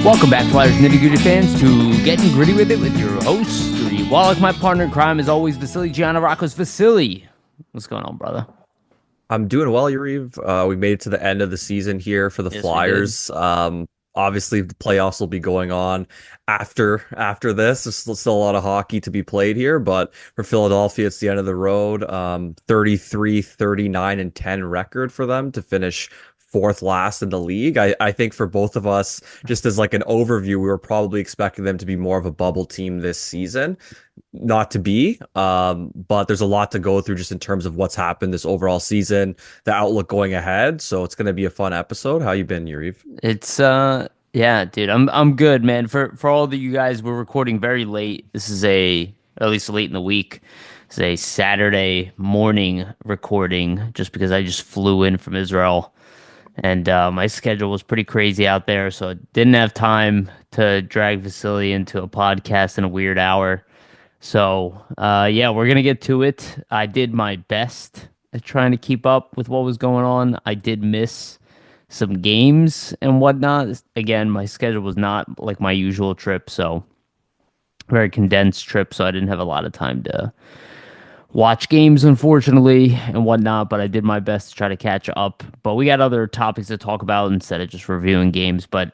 Welcome back, Flyers Nitty Gritty fans, to Getting Gritty with It with your host, Wolok. My partner in crime is always Vasili, Gianarakos. Vasili, what's going on, brother? I'm doing well, Yariv. We made it to the end of the season here for the Yes, we did. Flyers. Obviously, the playoffs will be going on after this. There's still a lot of hockey to be played here, but for Philadelphia, it's the end of the road. 33, 39, and 10 record for them to finish fourth last in the league. I think for both of us, just as like an overview, we were probably expecting them to be more of a bubble team this season. Not to be, but there's a lot to go through just in terms of what's happened this overall season, the outlook going ahead. So it's going to be a fun episode. How you been, Yariv? It's yeah, dude. I'm good, man. For all of you guys, we're recording very late. This is at least late in the week. It's a Saturday morning recording just because I just flew in from Israel. And my schedule was pretty crazy out there, so I didn't have time to drag Vasily into a podcast in a weird hour. So, yeah, we're going to get to it. I did my best at trying to keep up with what was going on. I did miss some games and whatnot. Again, my schedule was not like my usual trip, so very condensed trip, so I didn't have a lot of time to watch games, unfortunately, and whatnot, but I did my best to try to catch up. But we got other topics to talk about instead of just reviewing games. But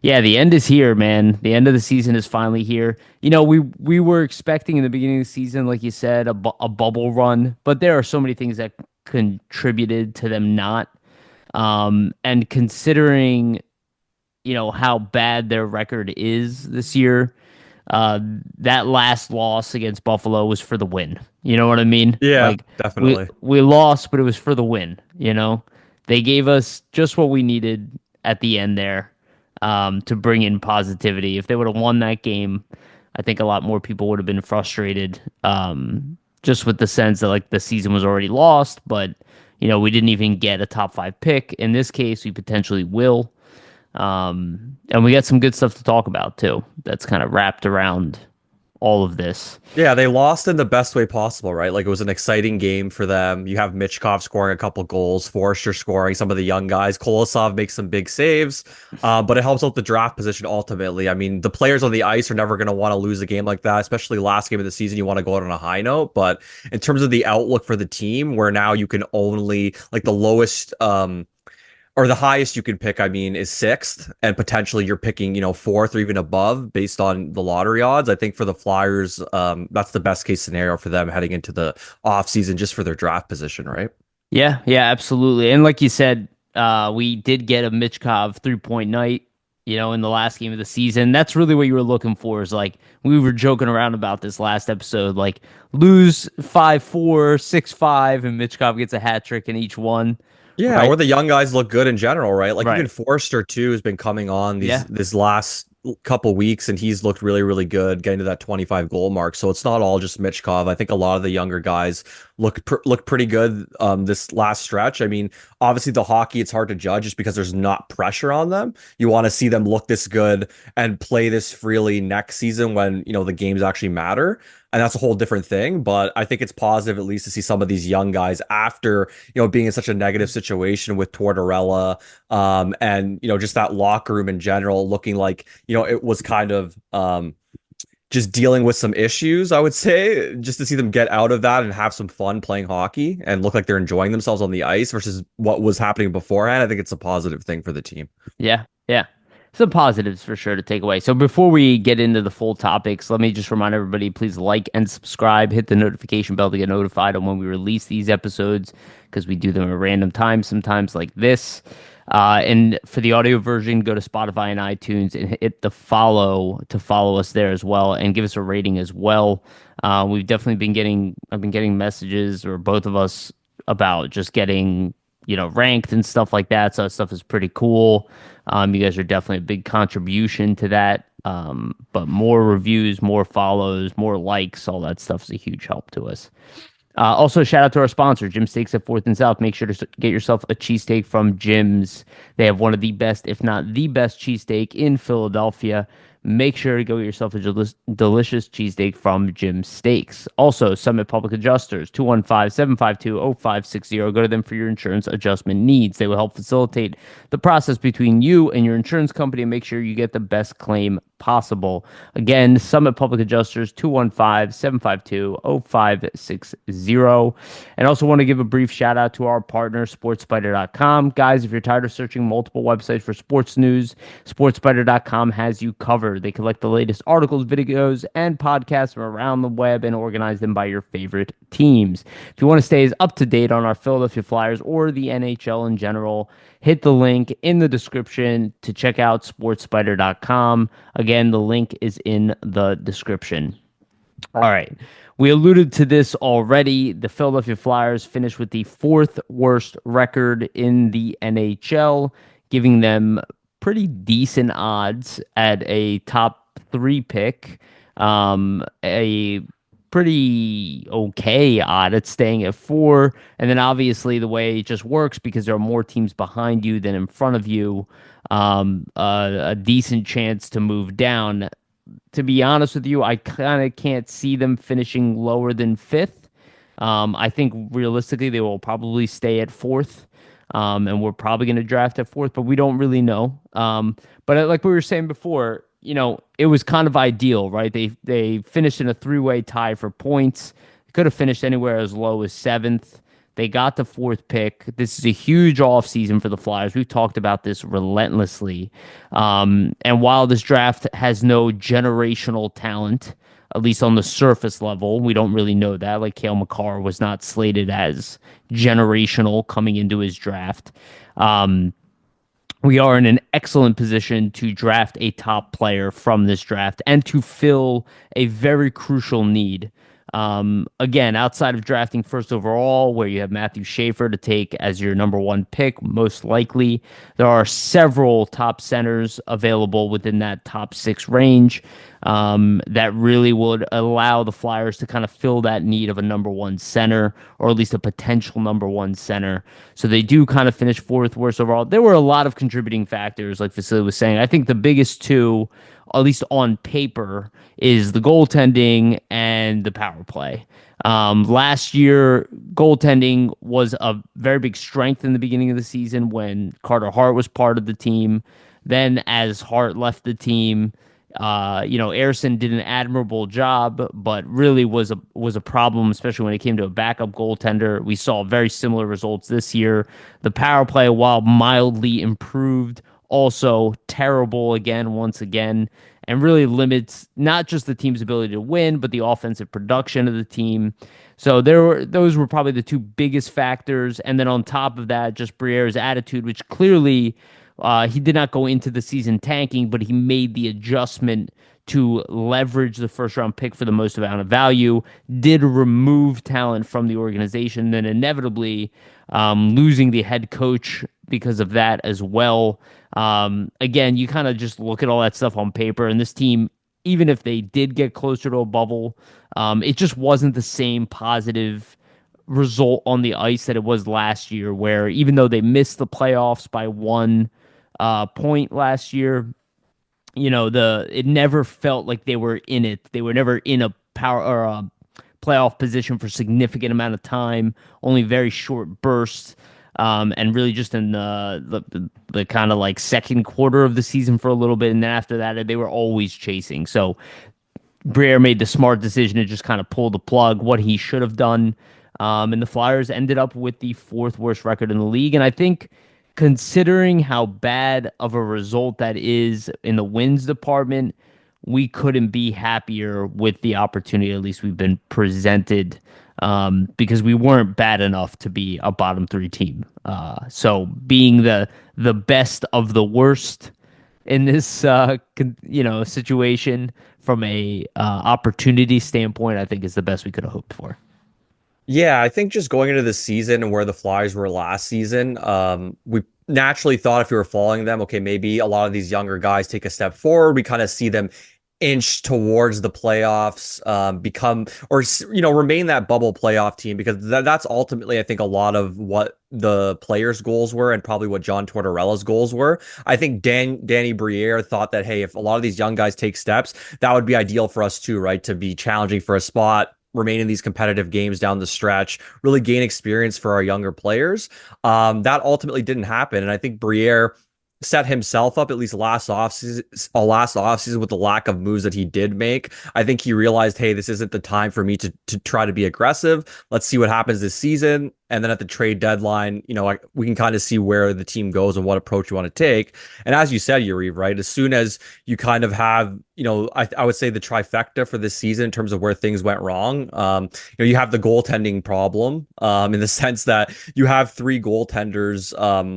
yeah, the end is here, man. The end of the season is finally here. You know, we were expecting in the beginning of the season, like you said, a bubble run, but there are so many things that contributed to them not. And considering, how bad their record is this year, uh, that last loss against Buffalo was for the win. You know what I mean? Yeah, Like we definitely. we lost, but it was for the win. They gave us just what we needed at the end there, to bring in positivity. If they would have won that game, I think a lot more people would have been frustrated, just with the sense that like the season was already lost. But we didn't even get a top five pick. In this case, we potentially will. And we got some good stuff to talk about too. That's kind of wrapped around all of this. Yeah, they lost in the best way possible, right? Like it was an exciting game for them. You have Michkov scoring a couple goals, Forrester scoring, some of the young guys. Kolosov makes some big saves, but it helps out the draft position ultimately. I mean, the players on the ice are never going to want to lose a game like that, especially last game of the season. You want to go out on a high note, but in terms of the outlook for the team, where now you can only like the lowest, or the highest you can pick, I mean, is sixth, and potentially you're picking, fourth or even above based on the lottery odds. I think for the Flyers, that's the best case scenario for them heading into the offseason just for their draft position, right? Yeah, yeah, absolutely. And like you said, we did get a Michkov 3-point night, in the last game of the season. That's really what you were looking for. Is like we were joking around about this last episode, like lose 5-4, 6-5, and Michkov gets a hat trick in each one. Yeah, Right. or the young guys look good in general, right? Like Right. even Forster too has been coming on Yeah. this last couple weeks, and he's looked really, really good, getting to that 25 goal mark. So it's not all just Michkov. I think a lot of the younger guys look pretty good this last stretch. I mean, obviously the hockey it's hard to judge just because there's not pressure on them. You want to see them look this good and play this freely next season when the games actually matter. And that's a whole different thing. But I think it's positive at least to see some of these young guys after, being in such a negative situation with Tortorella, and, just that locker room in general looking like, it was kind of just dealing with some issues, I would say, just to see them get out of that and have some fun playing hockey and look like they're enjoying themselves on the ice versus what was happening beforehand. I think it's a positive thing for the team. Yeah. Yeah. Some positives for sure to take away. So before we get into the full topics, let me just remind everybody, please like and subscribe, hit the notification bell to get notified on when we release these episodes, because we do them at random times, sometimes like this. And for the audio version, go to Spotify and iTunes and hit the follow to follow us there as well, and give us a rating as well. I've been getting messages, or both of us, about just getting, ranked and stuff like that. So that stuff is pretty cool. You guys are definitely a big contribution to that. But more reviews, more follows, more likes, all that stuff is a huge help to us. Also, shout out to our sponsor, Jim Steaks at 4th and South. Make sure to get yourself a cheesesteak from Jim's. They have one of the best, if not the best, cheesesteak in Philadelphia. make sure to go get yourself a delicious cheesesteak from Jim Steaks. Also, Summit Public Adjusters, 215-752-0560. Go to them for your insurance adjustment needs. They will help facilitate the process between you and your insurance company and make sure you get the best claim possible. Again, Summit Public Adjusters, 215-752-0560. And also want to give a brief shout out to our partner, SportsSpider.com. Guys, if you're tired of searching multiple websites for sports news, SportsSpider.com has you covered. They collect the latest articles, videos, and podcasts from around the web and organize them by your favorite teams. If you want to stay as up to date on our Philadelphia Flyers or the NHL in general, hit the link in the description to check out SportsSpider.com. Again, the link is in the description. All right. We alluded to this already. The Philadelphia Flyers finished with the fourth worst record in the NHL, giving them pretty decent odds at a top three pick. A pretty okay odd at staying at four. And then obviously the way it just works because there are more teams behind you than in front of you, a decent chance to move down. To be honest with you, I kind of can't see them finishing lower than fifth. I think realistically they will probably stay at fourth, and we're probably going to draft at fourth, but we don't really know. But like we were saying before, it was kind of ideal, right? They finished in a three-way tie for points. Could have finished anywhere as low as seventh. They got the fourth pick. This is a huge offseason for the Flyers. We've talked about this relentlessly. And while this draft has no generational talent, at least on the surface level, we don't really know that. Like Cale Makar was not slated as generational coming into his draft. We are in an excellent position to draft a top player from this draft and to fill a very crucial need. Again, outside of drafting first overall, where you have Matthew Schaefer to take as your number one pick, most likely, there are several top centers available within that top six range that really would allow the Flyers to kind of fill that need of a number one center, or at least a potential number one center. So they do kind of finish fourth worst overall. There were a lot of contributing factors, like Vasili was saying. I think the biggest two, at least on paper, is the goaltending and the power play. Last year, goaltending was a very big strength in the beginning of the season when Carter Hart was part of the team. Then, as Hart left the team, Ersson did an admirable job, but really was a problem, especially when it came to a backup goaltender. We saw very similar results this year. The power play, while mildly improved, also terrible again, once again, and really limits not just the team's ability to win, but the offensive production of the team. So those were probably the two biggest factors. And then on top of that, just Briere's attitude, which clearly he did not go into the season tanking, but he made the adjustment to leverage the first round pick for the most amount of value, did remove talent from the organization, then inevitably losing the head coach because of that as well. Again, you kind of just look at all that stuff on paper, and this team, even if they did get closer to a bubble, it just wasn't the same positive result on the ice that it was last year, where even though they missed the playoffs by 1 point last year, it never felt like they were in it. They were never in a power or a playoff position for a significant amount of time, only very short bursts. And really just in the kind of like second quarter of the season for a little bit. And then after that, they were always chasing. So Briere made the smart decision to just kind of pull the plug, what he should have done. And the Flyers ended up with the fourth worst record in the league. And I think considering how bad of a result that is in the wins department, we couldn't be happier with the opportunity, at least we've been presented, because we weren't bad enough to be a bottom three team. So being the best of the worst in this situation from a opportunity standpoint, I think is the best we could have hoped for. Yeah, I think just going into the season and where the Flyers were last season, we naturally thought if we were following them, okay, maybe a lot of these younger guys take a step forward. We kind of see them inch towards the playoffs, become or remain that bubble playoff team because that's ultimately I think a lot of what the players' goals were and probably what John Tortorella's goals were. I think Danny Briere thought that hey, if a lot of these young guys take steps, that would be ideal for us too, right? To be challenging for a spot. Remain in these competitive games down the stretch, really gain experience for our younger players. That ultimately didn't happen, and I think Briere set himself up at least last offseason with the lack of moves that he did make. I think he realized, hey, this isn't the time for me to try to be aggressive. Let's see what happens this season. And then at the trade deadline, we can kind of see where the team goes and what approach you want to take. And as you said, Yariv, right? As soon as you kind of have, I would say the trifecta for this season in terms of where things went wrong. You have the goaltending problem in the sense that you have three goaltenders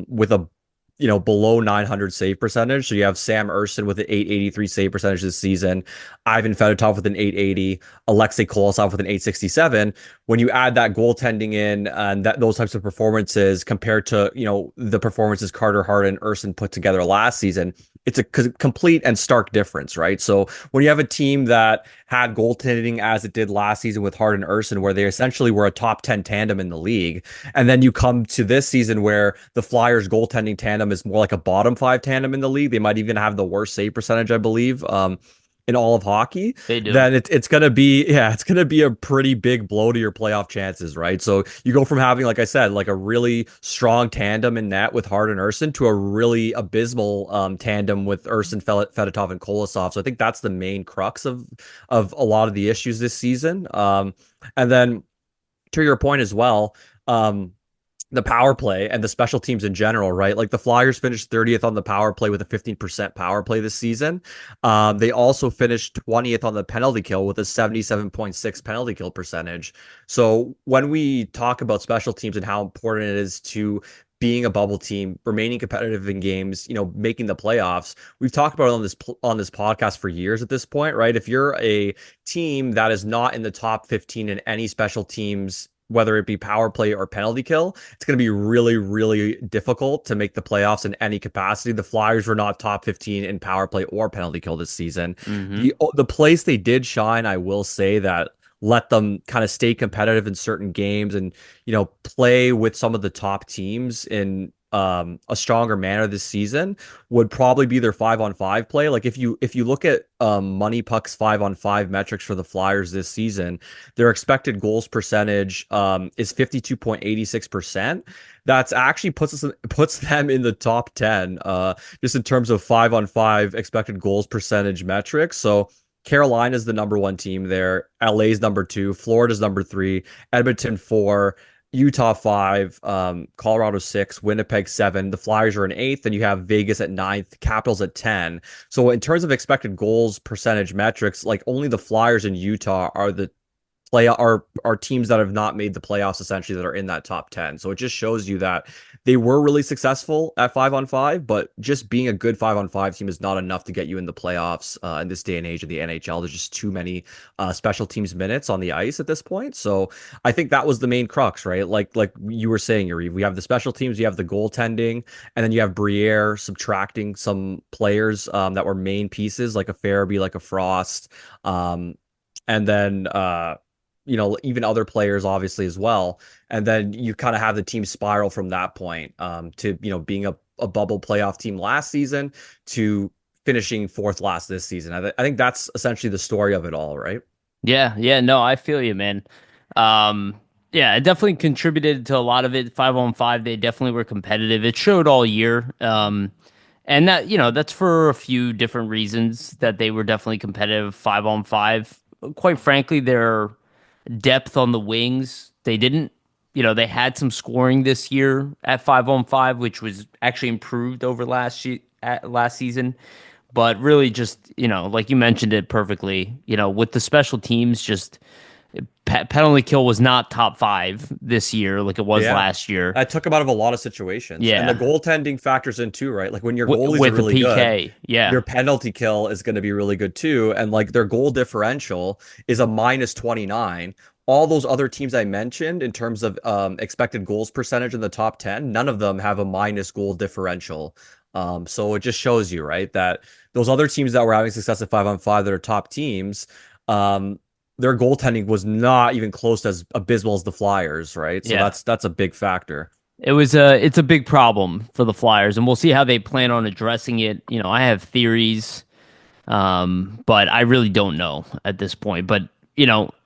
with a below 900 save percentage. So you have Sam Ersson with an 883 save percentage this season, Ivan Fedotov with an 880, Alexei Kolosov with an 867. When you add that goaltending in and those types of performances compared to, the performances Carter Hart and Ersson put together last season, it's a complete and stark difference, right? So when you have a team that had goaltending as it did last season with Hart and Ersson, where they essentially were a top 10 tandem in the league, and then you come to this season where the Flyers goaltending tandem is more like a bottom five tandem in the league. They might even have the worst save percentage, I believe, in all of hockey. They do. Then it's gonna be it's gonna be a pretty big blow to your playoff chances, right? So you go from having, like I said, like a really strong tandem in net with Hart and Ersson to a really abysmal tandem with Ersson, Fedotov, and Kolosov. So I think that's the main crux of a lot of the issues this season. And then to your point as well, the power play and the special teams in general, right? Like the Flyers finished 30th on the power play with a 15% power play this season. They also finished 20th on the penalty kill with a 77.6 penalty kill percentage. So when we talk about special teams and how important it is to being a bubble team, remaining competitive in games, making the playoffs, we've talked about it on this podcast for years at this point, right? If you're a team that is not in the top 15 in any special teams, whether it be power play or penalty kill, it's going to be really, really difficult to make the playoffs in any capacity. The Flyers were not top 15 in power play or penalty kill this season. Mm-hmm. The place they did shine, I will say that let them kind of stay competitive in certain games and, play with some of the top teams in a stronger manner this season would probably be their 5-on-5 play. Like if you look at Money Puck's 5-on-5 metrics for the Flyers this season, their expected goals percentage is 52.86%. That's actually puts them in the top 10 just in terms of 5-on-5 expected goals percentage metrics. So Carolina's the number one team there. LA's number two. Florida's number three. Edmonton four. Utah 5, Colorado 6, Winnipeg 7. The Flyers are in 8th, and you have Vegas at 9th, Capitals at 10. So in terms of expected goals percentage metrics, like only the Flyers and Utah are the are teams that have not made the playoffs essentially that are in that top 10. So it just shows you that they were really successful at 5-on-5, but just being a good 5-on-5 team is not enough to get you in the playoffs in this day and age of the NHL. There's just too many special teams minutes on the ice at this point. So I think that was the main crux, right? Like you were saying, Yariv, we have the special teams, you have the goaltending, and then you have Briere subtracting some players that were main pieces, like a Farabee, like a Frost, and then even other players obviously as well. And then you kind of have the team spiral from that point to, being a bubble playoff team last season to finishing fourth last this season. I think that's essentially the story of it all, right? Yeah, yeah, no, I feel you, man. Yeah, it definitely contributed to a lot of it. 5-on-5, they definitely were competitive. It showed all year. And that, that's for a few different reasons that they were definitely competitive 5-on-5. Quite frankly, their depth on the wings, they didn't, they had some scoring this year at 5-on-5, which was actually improved over last season. But really just, like you mentioned it perfectly, with the special teams, just penalty kill was not top five this year like it was Yeah. last year. That took him out of a lot of situations. And the Yeah, goaltending factors in too, right? Like when your goalies are with the really good, PK. Yeah. your penalty kill is going to be really good too. And like their goal differential is a -29. All those other teams I mentioned in terms of expected goals percentage in the top 10, none of them have a minus goal differential So it just shows you, right, that those other teams that were having success at 5-on-5 that are top teams, um, their goaltending was not even close to as abysmal as the Flyers, right? So Yeah. that's a big factor. It's a big problem for the Flyers, and we'll see how they plan on addressing it. I have theories, but I really don't know at this point. But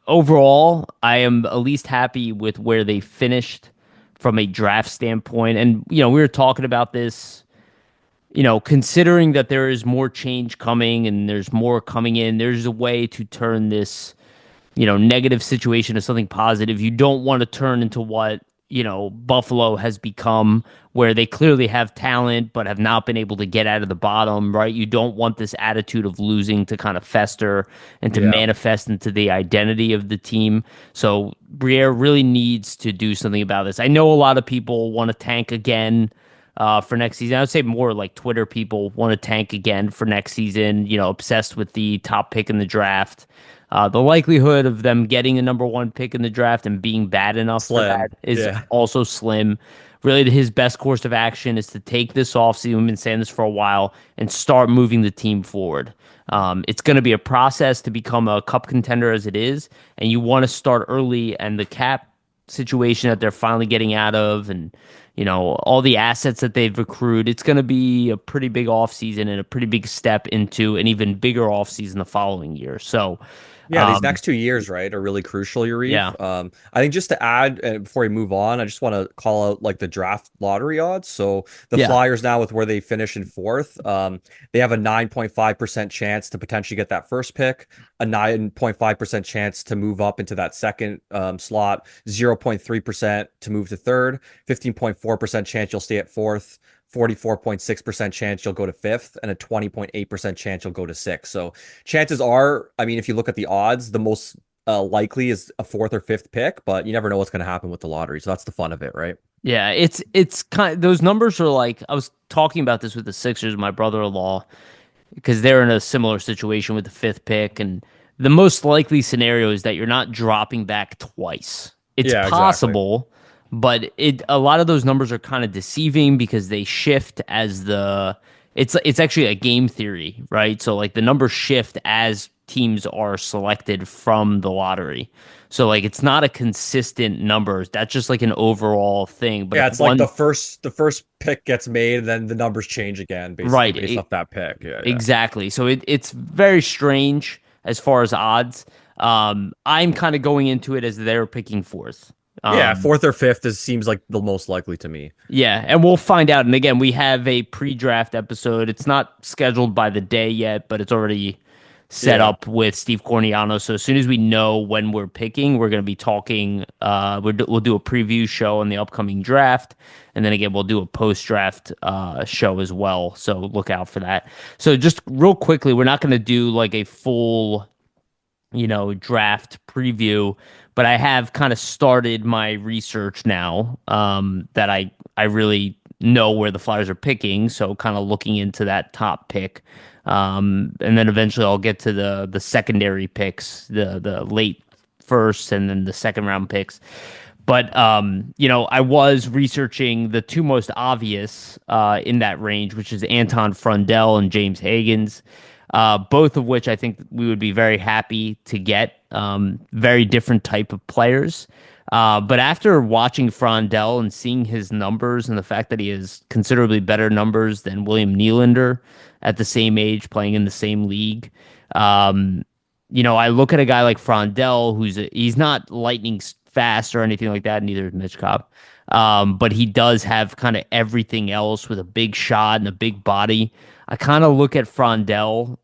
overall, I am at least happy with where they finished from a draft standpoint. And we were talking about this. Considering that there is more change coming and there's more coming in, there's a way to turn this negative situation to something positive. You don't want to turn into what, Buffalo has become, where they clearly have talent but have not been able to get out of the bottom, right? You don't want this attitude of losing to kind of fester and to Yeah. manifest into the identity of the team. So Briere really needs to do something about this. I know a lot of people want to tank again for next season. I would say more like Twitter people want to tank again for next season, obsessed with the top pick in the draft. The likelihood of them getting a number one pick in the draft and being bad enough for that Slim. is Yeah. also slim. Really, his best course of action is to take this offseason. We've been saying this for a while and start moving the team forward. It's going to be a process to become a cup contender as it is, and you want to start early. And the cap situation that they're finally getting out of, and all the assets that they've accrued, it's going to be a pretty big offseason and a pretty big step into an even bigger offseason the following year. So, Yeah, these um, next 2 years, right, are really crucial, yeah, Yariv. I think just to add, before we move on, I just want to call out like the draft lottery odds. So the yeah, Flyers now with where they finish in fourth, they have a 9.5% chance to potentially get that first pick, a 9.5% chance to move up into that second slot, 0.3% to move to third, 15.4% chance you'll stay at fourth. 44.6% chance you'll go to fifth and a 20.8% chance you'll go to sixth. So chances are, I mean, if you look at the odds, the most likely is a fourth or fifth pick, but you never know what's going to happen with the lottery. So that's the fun of it, right? yeah. It's kind of, those numbers are like, I was talking about this with the Sixers, my brother-in-law, because they're in a similar situation with the fifth pick. And the most likely scenario is that you're not dropping back twice. It's Yeah, exactly. possible, but a lot of those numbers are kind of deceiving because they shift as it's actually a game theory, right? So like the numbers shift as teams are selected from the lottery. So like it's not a consistent number. That's just like an overall thing. But Yeah, if it's like one the first pick gets made, and then the numbers change again, basically right, based off that pick. Yeah, yeah. exactly. So it's very strange as far as odds. I'm kind of going into it as they're picking fourth. Yeah, Um, fourth or fifth seems like the most likely to me. yeah, and we'll find out. And again, we have a pre-draft episode. It's not scheduled by the day yet, but it's already set Yeah. up with Steve Corniano. So as soon as we know when we're picking, we're going to be talking. We'll do a preview show on the upcoming draft, and then again we'll do a post-draft show as well. So look out for that. So just real quickly, we're not going to do like a full draft preview, but I have kind of started my research now that I really know where the Flyers are picking, so kind of looking into that top pick. And then eventually I'll get to the secondary picks, the late first and then the second round picks. But I was researching the two most obvious in that range, which is Anton Frundell and James Hagens, both of which I think we would be very happy to get. Very different type of players. But after watching Frondell and seeing his numbers and the fact that he has considerably better numbers than William Nylander at the same age, playing in the same league, um, I look at a guy like Frondell, he's not lightning fast or anything like that. Neither is Michkov. But he does have kind of everything else with a big shot and a big body. I kind of look at Frondell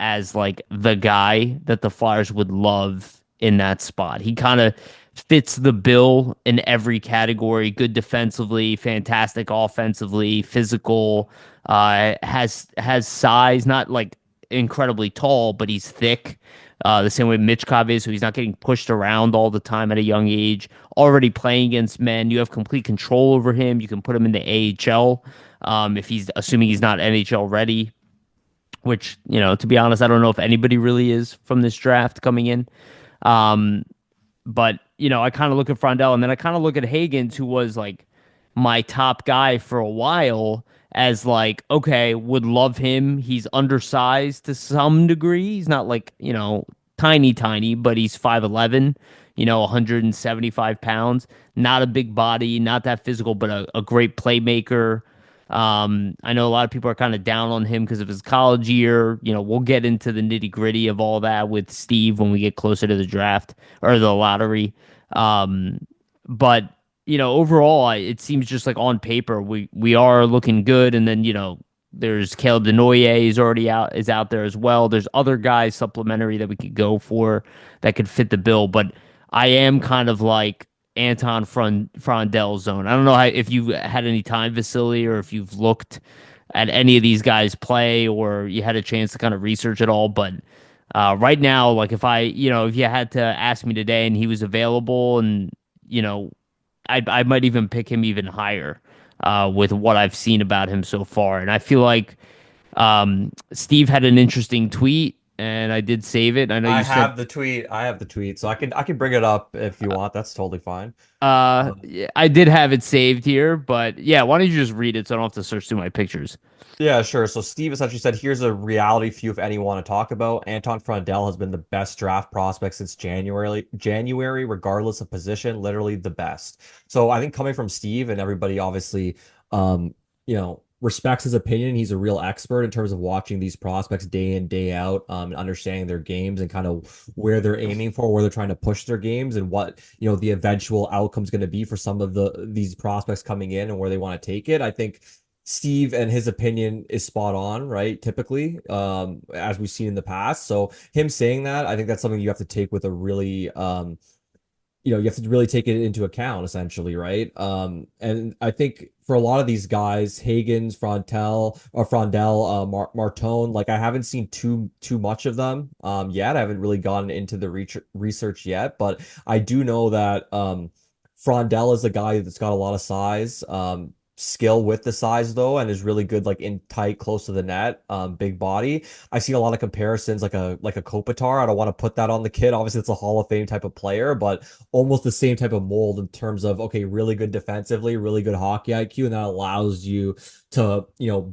as like the guy that the Flyers would love in that spot. He kind of fits the bill in every category. Good defensively, fantastic offensively, physical, has size, not like incredibly tall, but he's thick. The same way Michkov is, so he's not getting pushed around all the time at a young age. Already playing against men, you have complete control over him. You can put him in the AHL if he's assuming he's not NHL ready. Which to be honest, I don't know if anybody really is from this draft coming in. Um, but I kind of look at Frondell, and then I kind of look at Hagens, who was like my top guy for a while, as like, okay, would love him. He's undersized to some degree. He's not like, tiny, tiny, but he's 5'11, 175 pounds. Not a big body, not that physical, but a great playmaker. I know a lot of people are kind of down on him because of his college year. We'll get into the nitty gritty of all that with Steve when we get closer to the draft or the lottery. But overall, it seems just like on paper we are looking good, and then there's Caleb Denoye is out there as well. There's other guys supplementary that we could go for that could fit the bill, but I am kind of like Frondell zone. I don't know if you had any time, Vasili, or if you've looked at any of these guys play, or you had a chance to kind of research it all. But right now, like if you had to ask me today and he was available, and you know, I might even pick him even higher with what I've seen about him so far. And I feel like Steve had an interesting tweet, and I did save it. I know I you said have the tweet. I have the tweet, so I can bring it up if you want. That's totally fine. yeah, I did have it saved here, but yeah, why don't you just read it so I don't have to search through my pictures? Yeah, sure. So Steve essentially said, here's a reality few if any want to talk about. Anton Frondell has been the best draft prospect since January, regardless of position, literally the best. So I think coming from Steve and everybody obviously respects his opinion. He's a real expert in terms of watching these prospects day in, day out, and understanding their games and kind of where they're aiming for, where they're trying to push their games and what, the eventual outcome's going to be for some of these prospects coming in and where they want to take it. I think Steve and his opinion is spot on, right? Typically, as we've seen in the past. So him saying that, I think that's something you have to take with a really, you have to really take it into account, essentially, right? And I think for a lot of these guys, Hagens, Frondell, Martone, like I haven't seen too much of them yet. I haven't really gotten into the research yet, but I do know that Frondell is a guy that's got a lot of size. Skill with the size though, and is really good like in tight, close to the net, big body. I've seen a lot of comparisons like a Kopitar. I don't want to put that on the kid. Obviously, it's a Hall of Fame type of player, but almost the same type of mold in terms of okay, really good defensively, really good hockey IQ, and that allows you to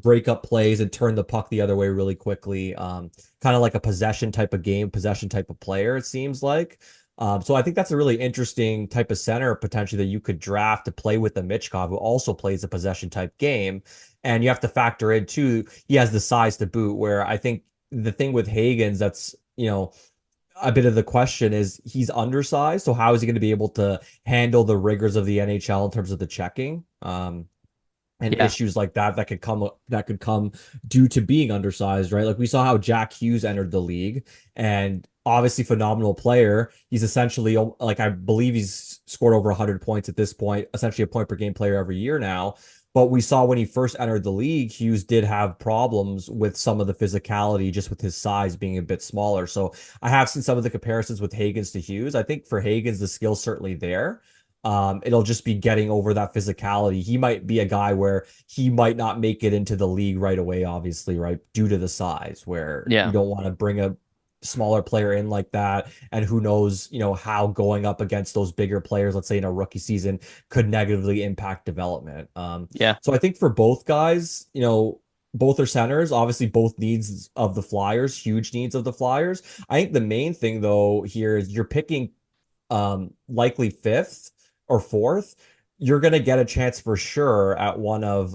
break up plays and turn the puck the other way really quickly. Kind of like a possession type of game, possession type of player. It seems like. So I think that's a really interesting type of center potentially that you could draft to play with the Michkov, who also plays a possession type game. And you have to factor in too, he has the size to boot, where I think the thing with Hagens that's, a bit of the question is he's undersized. So how is he going to be able to handle the rigors of the NHL in terms of the checking? And Yeah, issues like that could come due to being undersized, right? Like we saw how Jack Hughes entered the league and obviously phenomenal player. He's essentially like I believe he's scored over 100 points at this point, essentially a point per game player every year now. But we saw when he first entered the league, Hughes did have problems with some of the physicality just with his size being a bit smaller. So I have seen some of the comparisons with Hagens to Hughes. I think for Hagens, the skill's certainly there. It'll just be getting over that physicality. He might be a guy where he might not make it into the league right away, obviously, right? Due to the size, where you yeah, don't want to bring a smaller player in like that. And who knows, how going up against those bigger players, let's say in a rookie season, could negatively impact development. yeah, So I think for both guys, both are centers, obviously both needs of the Flyers, huge needs of the Flyers. I think the main thing though here is you're picking likely fifth or fourth, you're gonna get a chance for sure at one of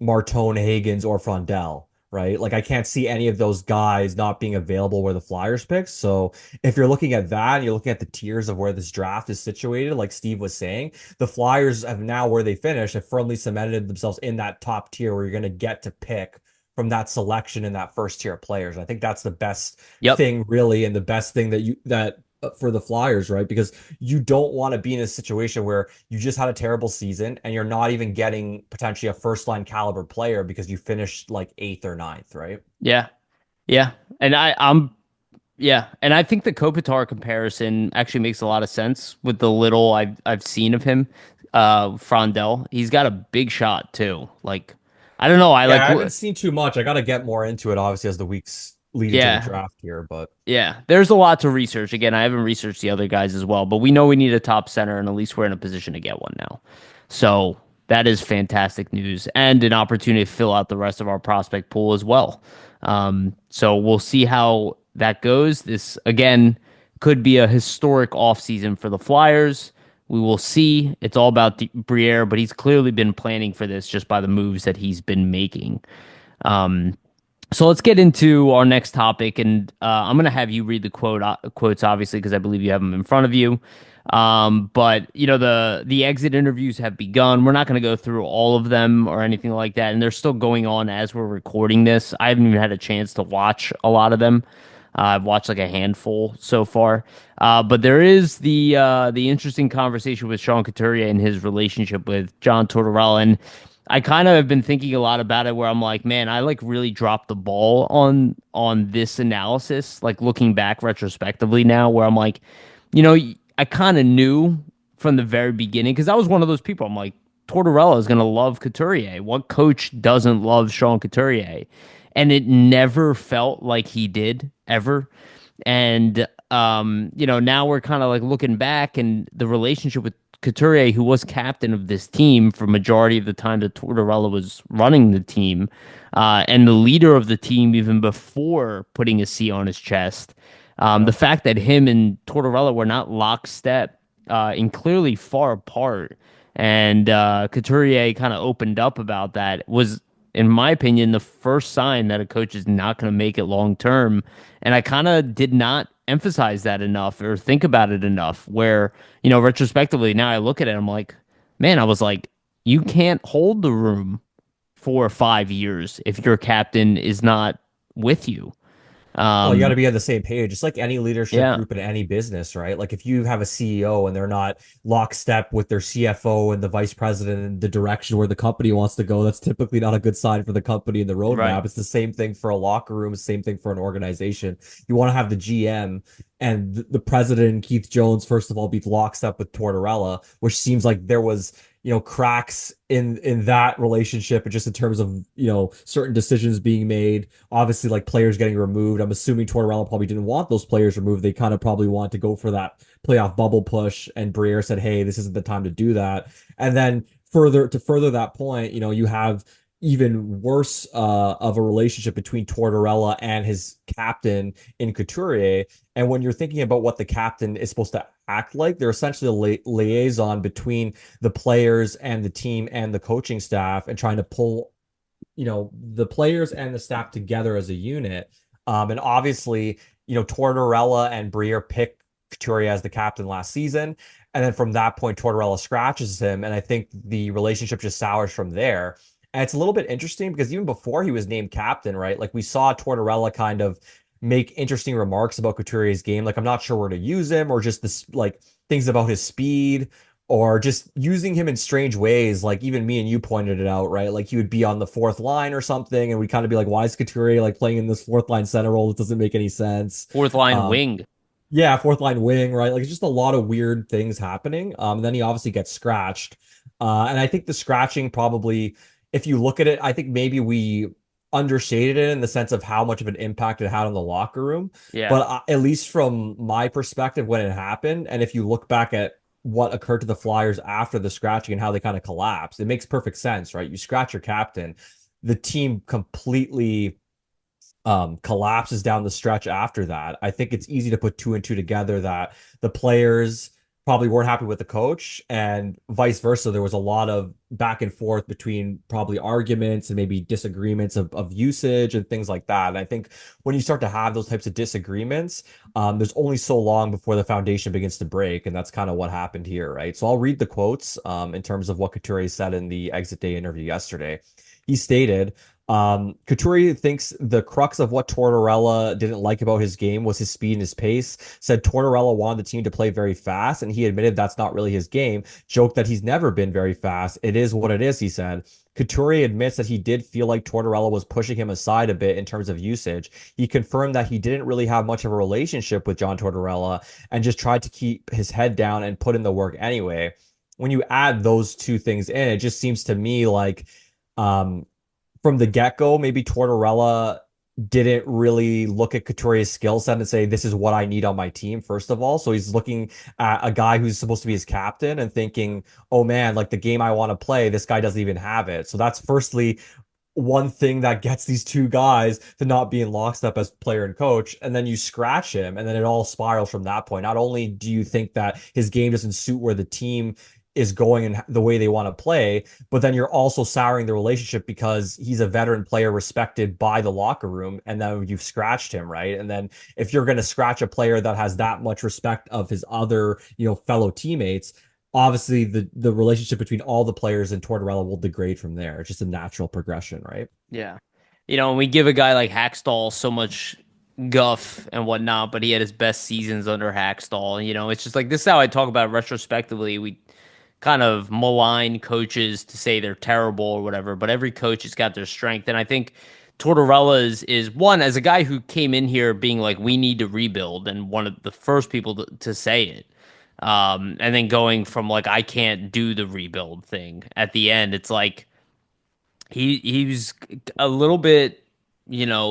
Martone, Hagens, or Frondell, right? Like I can't see any of those guys not being available where the Flyers pick. So if you're looking at that and you're looking at the tiers of where this draft is situated, like Steve was saying, the Flyers have now where they finish have firmly cemented themselves in that top tier where you're gonna get to pick from that selection in that first tier of players. I think that's the best yep, thing really, and the best thing that for the Flyers, right? Because you don't want to be in a situation where you just had a terrible season and you're not even getting potentially a first line caliber player because you finished like eighth or ninth, right? yeah, yeah. And yeah, and I think the Kopitar comparison actually makes a lot of sense with the little I've seen of him. Frondell, he's got a big shot too. Like, I don't know, I Yeah, like, I haven't seen too much. I got to get more into it, obviously, as the weeks lead into the yeah, draft here. But yeah. There's a lot to research. Again, I haven't researched the other guys as well, but we know we need a top center, and at least we're in a position to get one now. So that is fantastic news and an opportunity to fill out the rest of our prospect pool as well. So we'll see how that goes. This again could be a historic offseason for the Flyers. We will see. It's all about Briere, but he's clearly been planning for this just by the moves that he's been making. Um, so let's get into our next topic, and I'm gonna have you read the quotes, obviously, because I believe you have them in front of you. But you know the exit interviews have begun. We're not gonna go through all of them or anything like that, and they're still going on as we're recording this. I haven't even had a chance to watch a lot of them. I've watched like a handful so far, but there is the interesting conversation with Sean Couturier and his relationship with John Tortorella, and I kind of have been thinking a lot about it where I'm like, man, I like really dropped the ball on this analysis, like looking back retrospectively now, where I'm like, you know, I kind of knew from the very beginning because I was one of those people. I'm like, Tortorella is gonna love Couturier. What coach doesn't love Sean Couturier? And it never felt like he did ever. And you know, now we're kind of like looking back and the relationship with Couturier, who was captain of this team for majority of the time that Tortorella was running the team, and the leader of the team even before putting a C on his chest. The Yeah. fact that him and Tortorella were not lockstep and clearly far apart, and Couturier kind of opened up about that was, in my opinion, the first sign that a coach is not going to make it long term. And I kind of did not emphasize that enough or think about it enough. Where, you know, retrospectively, now I look at it, I'm like, man, I was like, you can't hold the room for 5 years if your captain is not with you. Well, you got to Um, be on the same page. It's like any leadership yeah, group in any business, right? Like if you have a CEO and they're not lockstep with their CFO and the vice president and the direction where the company wants to go, that's typically not a good sign for the company and the right. roadmap. It's the same thing for a locker room, same thing for an organization. You want to have the GM and the president, Keith Jones, first of all, be lockstep with Tortorella, which seems like there was cracks in that relationship, and just in terms of certain decisions being made, obviously like players getting removed. I'm assuming Tortorella probably didn't want those players removed. They kind of probably want to go for that playoff bubble push, and Briere said, hey, this isn't the time to do that. And then further that point, you have even worse of a relationship between Tortorella and his captain in Couturier. And when you're thinking about what the captain is supposed to act like, they're essentially a liaison between the players and the team and the coaching staff, and trying to pull the players and the staff together as a unit. And obviously, Tortorella and Briere picked Couturier as the captain last season. And then from that point, Tortorella scratches him. And I think the relationship just sours from there. And it's a little bit interesting because even before he was named captain, right? Like we saw Tortorella kind of make interesting remarks about Couturier's game. Like, I'm not sure where to use him, or just this, like, things about his speed, or just using him in strange ways. Like even me and you pointed it out, right? Like he would be on the fourth line or something, and we'd kind of be like, why is Couturier like playing in this fourth line center role? It doesn't make any sense. Fourth line Um, wing. yeah, fourth line wing, right? Like it's just a lot of weird things happening. And then he obviously gets scratched. And I think the scratching probably, if you look at it, I think maybe we understated it in the sense of how much of an impact it had on the locker room. Yeah. But at least from my perspective, when it happened, and if you look back at what occurred to the Flyers after the scratching and how they kind of collapsed, it makes perfect sense, right? You scratch your captain, the team completely collapses down the stretch after that. I think it's easy to put two and two together that the players probably weren't happy with the coach, and vice versa. There was a lot of back and forth between probably arguments and maybe disagreements of usage and things like that. And I think when you start to have those types of disagreements, there's only so long before the foundation begins to break. And that's kind of what happened here, right? So I'll read the quotes in terms of what Couturier said in the exit day interview yesterday. He stated, Couturier thinks the crux of what Tortorella didn't like about his game was his speed and his pace. Said Tortorella wanted the team to play very fast, and he admitted that's not really his game. Joked that he's never been very fast. It is what it is, he said. Couturier admits that he did feel like Tortorella was pushing him aside a bit in terms of usage. He confirmed that he didn't really have much of a relationship with John Tortorella and just tried to keep his head down and put in the work anyway. When you add those two things in, it just seems to me like um, from the get-go, maybe Tortorella didn't really look at Couturier's skill set and say, this is what I need on my team, first of all. So he's looking at a guy who's supposed to be his captain and thinking, oh man, like the game I want to play, this guy doesn't even have it. So that's firstly one thing that gets these two guys to not be in lockstep as player and coach. And then you scratch him, and then it all spirals from that point. Not only do you think that his game doesn't suit where the team is going and the way they want to play, but then you're also souring the relationship because he's a veteran player respected by the locker room, and then you've scratched him, right? And then if you're going to scratch a player that has that much respect of his other, fellow teammates, obviously the relationship between all the players in Tortorella will degrade from there. It's just a natural progression, right? Yeah. And we give a guy like Hackstall so much guff and whatnot, but he had his best seasons under Hackstall. It's just like this is how I talk about it retrospectively. We kind of malign coaches to say they're terrible or whatever, but every coach has got their strength. And I think Tortorella is one, as a guy who came in here being like, we need to rebuild, and one of the first people to say it. And then going from like, I can't do the rebuild thing at the end, it's like he was a little bit,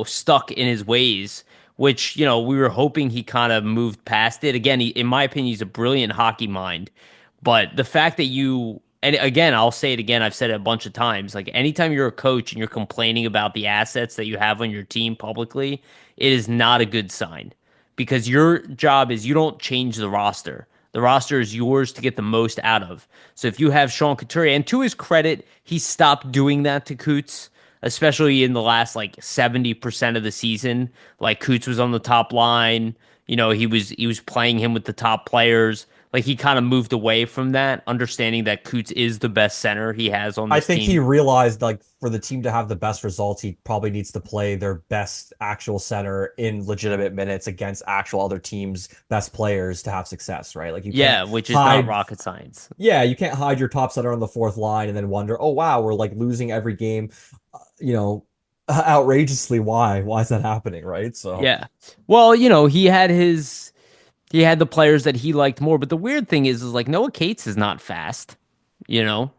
stuck in his ways, which, we were hoping he kind of moved past it. Again, in my opinion, he's a brilliant hockey mind. But the fact that and again, I'll say it again, I've said it a bunch of times, like anytime you're a coach and you're complaining about the assets that you have on your team publicly, it is not a good sign because your job is you don't change the roster. The roster is yours to get the most out of. So if you have Sean Couturier, and to his credit, he stopped doing that to Coots, especially in the last like 70% of the season. Like Coots was on the top line, he was playing him with the top players. Like he kind of moved away from that, understanding that Coots is the best center he has on I this think he team. realized like for the team to have the best results, he probably needs to play their best actual center in legitimate minutes against actual other teams' best players to have success, right? Like you can't Yeah, which is not hide, rocket science. yeah, you can't hide your top center on the fourth line and then wonder, oh wow, we're like losing every game, you know, outrageously. Why? Why is that happening, right? So Yeah. Well, he had the players that he liked more, but the weird thing is like Noah Cates is not fast, you know?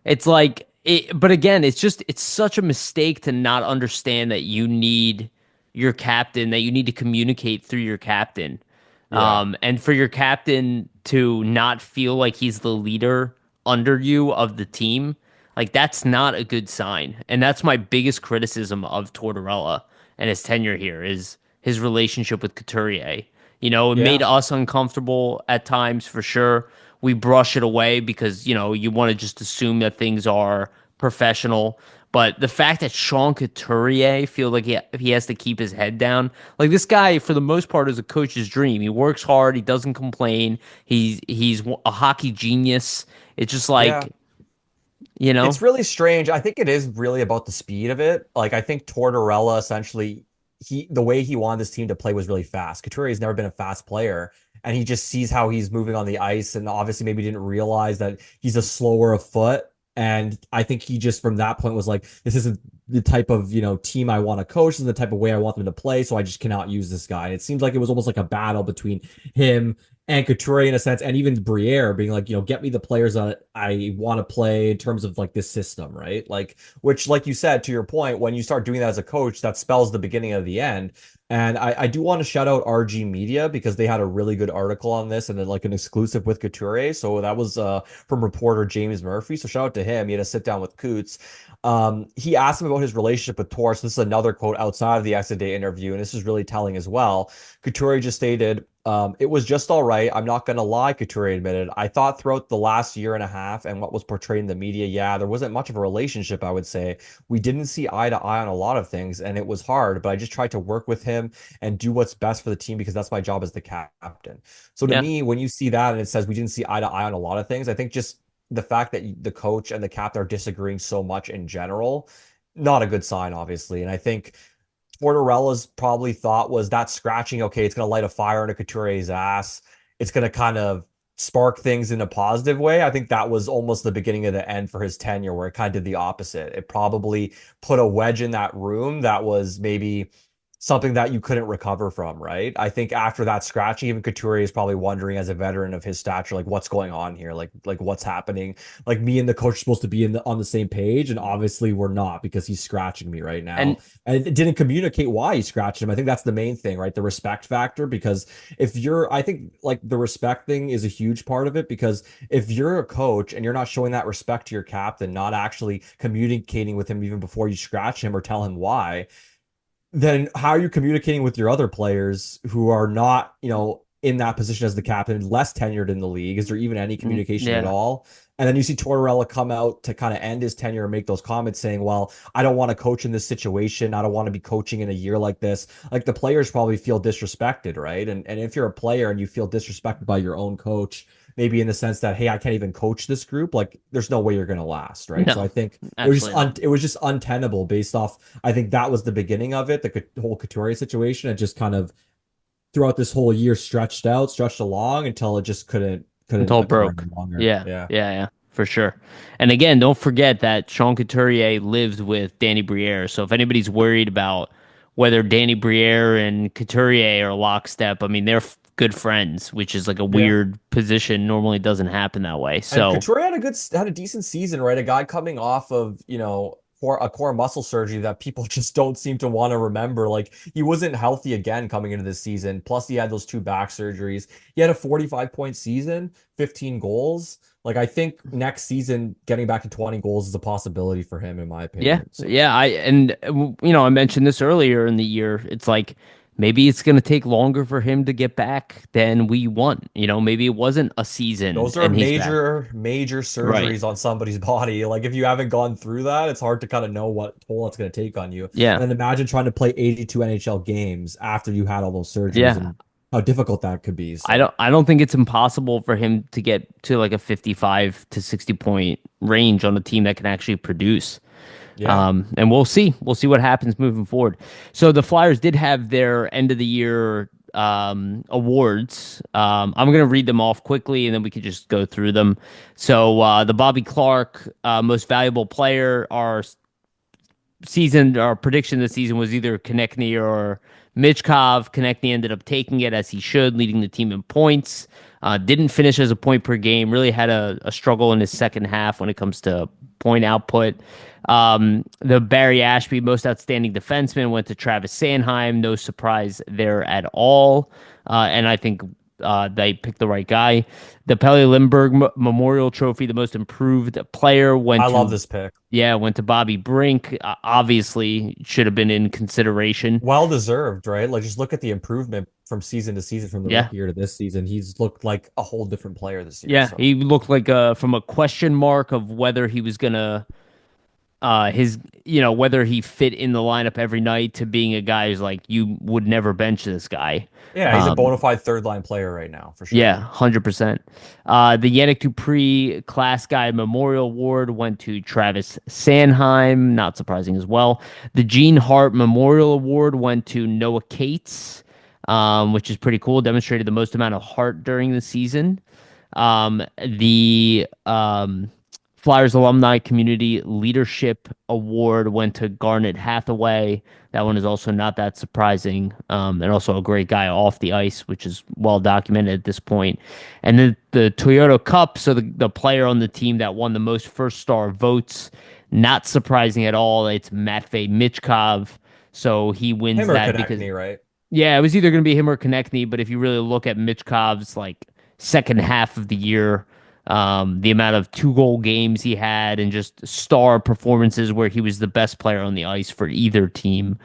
It's like but again, it's such a mistake to not understand that you need your captain, that you need to communicate through your captain. yeah, And for your captain to not feel like he's the leader under you of the team, like that's not a good sign. And that's my biggest criticism of Tortorella and his tenure here is his relationship with Couturier. It made yeah. us uncomfortable at times for sure. We brush it away because, you want to just assume that things are professional. But the fact that Sean Couturier feel like he has to keep his head down, like this guy for the most part is a coach's dream. He works hard. He doesn't complain. He's a hockey genius. It's just Yeah. like, you know, It's really strange. I think it is really about the speed of it. Like I think Tortorella essentially the way he wanted this team to play was really fast. Couturier's never been a fast player, and he just sees how he's moving on the ice, and obviously maybe didn't realize that he's a slower of foot. And I think he just from that point was like, this isn't the type of team I want to coach, this is the type of way I want them to play, so I just cannot use this guy. And it seems like it was almost like a battle between him and Couturier in a sense, and even Briere being like, get me the players that I want to play in terms of like this system, right? Like, which, like you said, to your point, when you start doing that as a coach, that spells the beginning of the end. And I do want to shout out RG Media because they had a really good article on this and then like an exclusive with Couturier. So that was from reporter James Murphy. So shout out to him. He had a sit down with Coots. He asked him about his relationship with Torres. This is another quote outside of the exit day interview, and this is really telling as well. Couturier just stated, it was just all right. I'm not going to lie, Couturier admitted. I thought throughout the last year and a half and what was portrayed in the media, yeah, there wasn't much of a relationship, I would say. We didn't see eye to eye on a lot of things, and it was hard, but I just tried to work with him and do what's best for the team because that's my job as the captain. So to yeah. me, when you see that and it says we didn't see eye to eye on a lot of things, I think just the fact that the coach and the captain are disagreeing so much in general, not a good sign, obviously. And I think Tortorella's probably thought was that scratching, okay, it's going to light a fire into Couturier's ass. It's going to kind of spark things in a positive way. I think that was almost the beginning of the end for his tenure, where it kind of did the opposite. It probably put a wedge in that room that was maybe something that you couldn't recover from, right? I think after that scratching, even Couturier is probably wondering as a veteran of his stature, like what's going on here, like what's happening. Like me and the coach are supposed to be on the same page, and obviously we're not because he's scratching me right now, And and it didn't communicate why he scratched him. I think that's the main thing, right? The respect factor, because if you're, I think like the respect thing is a huge part of it because if you're a coach and you're not showing that respect to your captain, not actually communicating with him even before you scratch him or tell him why, then how are you communicating with your other players who are not, in that position as the captain, less tenured in the league? Is there even any communication at yeah, all? And then you see Tortorella come out to kind of end his tenure and make those comments saying, well, I don't want to coach in this situation. I don't want to be coaching in a year like this. Like the players probably feel disrespected, right? And if you're a player and you feel disrespected by your own coach, maybe in the sense that, hey, I can't even coach this group, like there's no way you're going to last, right? So no, I think absolutely not. it was just untenable based off. I think that was the beginning of it, the whole Couturier situation. It just kind of throughout this whole year stretched along until it just couldn't Until it occur any broke. longer. Yeah, Yeah. yeah, for sure. And again, don't forget that Sean Couturier lives with Danny Briere. So if anybody's worried about whether Danny Briere and Couturier are lockstep, I mean, they're good friends, which is like a Yeah. weird position. Normally doesn't happen that way. And So Couturier had a decent season, right? A guy coming off of, core muscle surgery that people just don't seem to want to remember. Like he wasn't healthy again coming into this season. Plus he had those two back surgeries. He had a 45-point season, 15 goals. Like I think next season getting back to 20 goals is a possibility for him in my yeah, opinion. So yeah. I mentioned this earlier in the year. It's like maybe it's going to take longer for him to get back than we want. Maybe it wasn't a season those are and he's back. major Right. surgeries on somebody's body. Like if you haven't gone through that, it's hard to kind of know what toll it's going to take on you. Yeah. And then imagine trying to play 82 NHL games after you had all those surgeries Yeah. and how difficult that could be. I So, don't I don't think it's impossible for him to get to like a 55 to 60 point range on a team that can actually produce. yeah. And we'll see. We'll see what happens moving forward. So the Flyers did have their end of the year awards. I'm going to read them off quickly and then we could just go through them. So the Bobby Clark most valuable player, our prediction this season was either Konechny or Michkov. Konechny ended up taking it as he should, leading the team in points. Didn't finish as a point per game. Really had a struggle in his second half when it comes to point output. The Barry Ashby most outstanding defenseman went to Travis Sanheim. No surprise there at all. And I think they picked the right guy. The Pelle Lindbergh Memorial Trophy, the most improved player, I love this pick. went to Bobby Brink. Obviously, should have been in consideration. Well deserved, right? Like just look at the improvement from season to season from the Yeah, rookie year to this season. He's looked like a whole different player this year. yeah. So, He looked like from a question mark of whether he was gonna whether he fit in the lineup every night to being a guy who's like you would never bench this guy. yeah, he's a Um, bona fide third line player right now for sure. Yeah, 100%. The Yannick Dupree Class Guy Memorial Award went to Travis Sanheim, not surprising as well. The Gene Hart Memorial Award went to Noah Cates, which is pretty cool. Demonstrated the most amount of heart during the season. The Flyers Alumni Community Leadership Award went to Garnet Hathaway. That one is also not that surprising, and also a great guy off the ice, which is well documented at this point. And then the Toyota Cup, so the player on the team that won the most first star votes, not surprising at all. It's Matvei Michkov, so he wins Him or that because Konechny, right? yeah, it was either going to be him or Konechny, but if you really look at Michkov's like second half of the year, the amount of 2 goal games he had and just star performances where he was the best player on the ice for either team.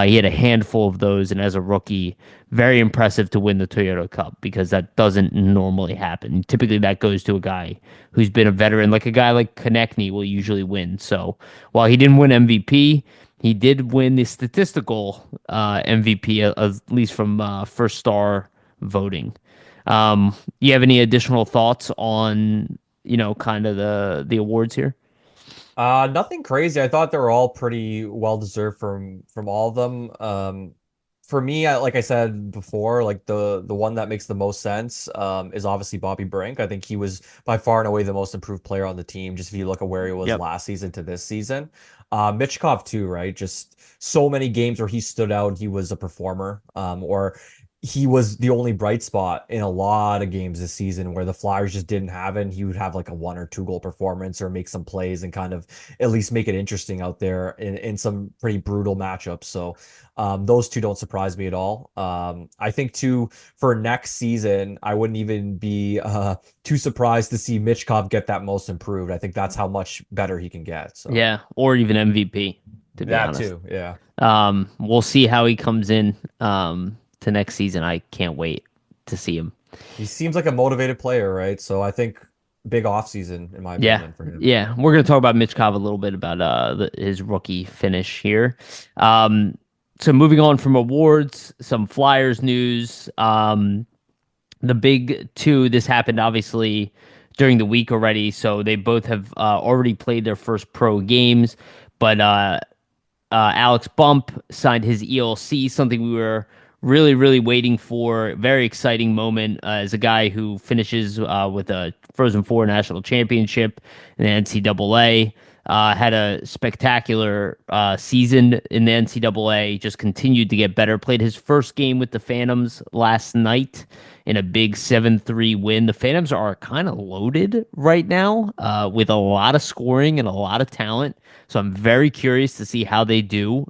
He had a handful of those, and as a rookie, very impressive to win the Toyota Cup because that doesn't normally happen. Typically, that goes to a guy who's been a veteran, like a guy like Konechny will usually win. So while he didn't win MVP, he did win the statistical MVP, at least from first star voting. You have any additional thoughts on, kind of the awards here? Nothing crazy. I thought they were all pretty well deserved from all of them. for me, like I said before, like the one that makes the most sense is obviously Bobby Brink. I think he was by far and away the most improved player on the team. Just if you look at where he was Yep. last season to this season, Michkov too, right? Just so many games where he stood out and he was a performer, or he was the only bright spot in a lot of games this season where the Flyers just didn't have it. And he would have like a 1 or 2 goal performance or make some plays and kind of at least make it interesting out there in some pretty brutal matchups. So those two don't surprise me at all. I think too for next season, I wouldn't even be too surprised to see Michkov get that most improved. I think that's how much better he can get. So Yeah, or even MVP, to be that honest. too, yeah. We'll see how he comes in to next season. I can't wait to see him. He seems like a motivated player, right? So I think big off season in my Yeah, opinion for him. yeah. We're gonna talk about Mitch Cobb a little bit about his rookie finish here. Um, so moving on from awards, some Flyers news. The big two. This happened obviously during the week already, so they both have already played their first pro games. But Alex Bump signed his ELC, something we were really waiting for. Very exciting moment as a guy who finishes with a Frozen Four national championship in the NCAA. Had a spectacular season in the NCAA, just continued to get better. Played his first game with the Phantoms last night in a big 7-3 win. The Phantoms are kind of loaded right now with a lot of scoring and a lot of talent. So I'm very curious to see how they do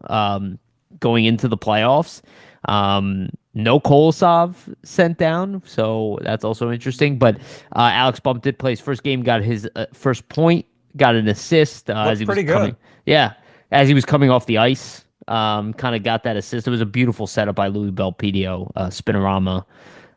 going into the playoffs. No Kolosov sent down, so that's also interesting. But Alex Bump did play his first game, got his first point, got an assist as Looked he was pretty coming. good. Yeah, as he was coming off the ice, kind of got that assist. It was a beautiful setup by Louis Belpedio, spinorama,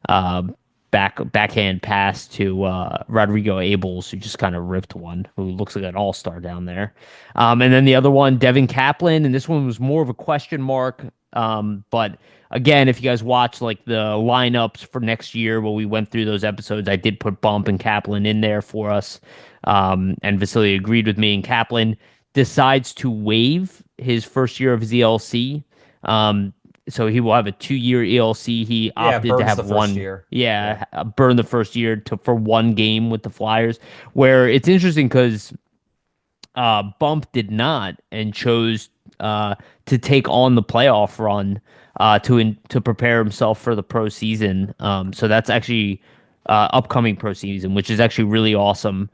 uh, backhand pass to Rodrigo Abels, who just kind of ripped one, who looks like an all-star down there. And then the other one, Devin Kaplan, and this one was more of a question mark. But again, if you guys watch like the lineups for next year, when we went through those episodes, I did put Bump and Kaplan in there for us. And Vasili agreed with me. And Kaplan decides to waive his first year of his ELC. So he will have a 2-year ELC. He Yeah, opted to burns have the first one, year. Yeah. yeah, burn the first year for one game with the Flyers. Where it's interesting because Bump did not and chose to take on the playoff run to prepare himself for the pro season. So that's actually upcoming pro season, which is actually really awesome.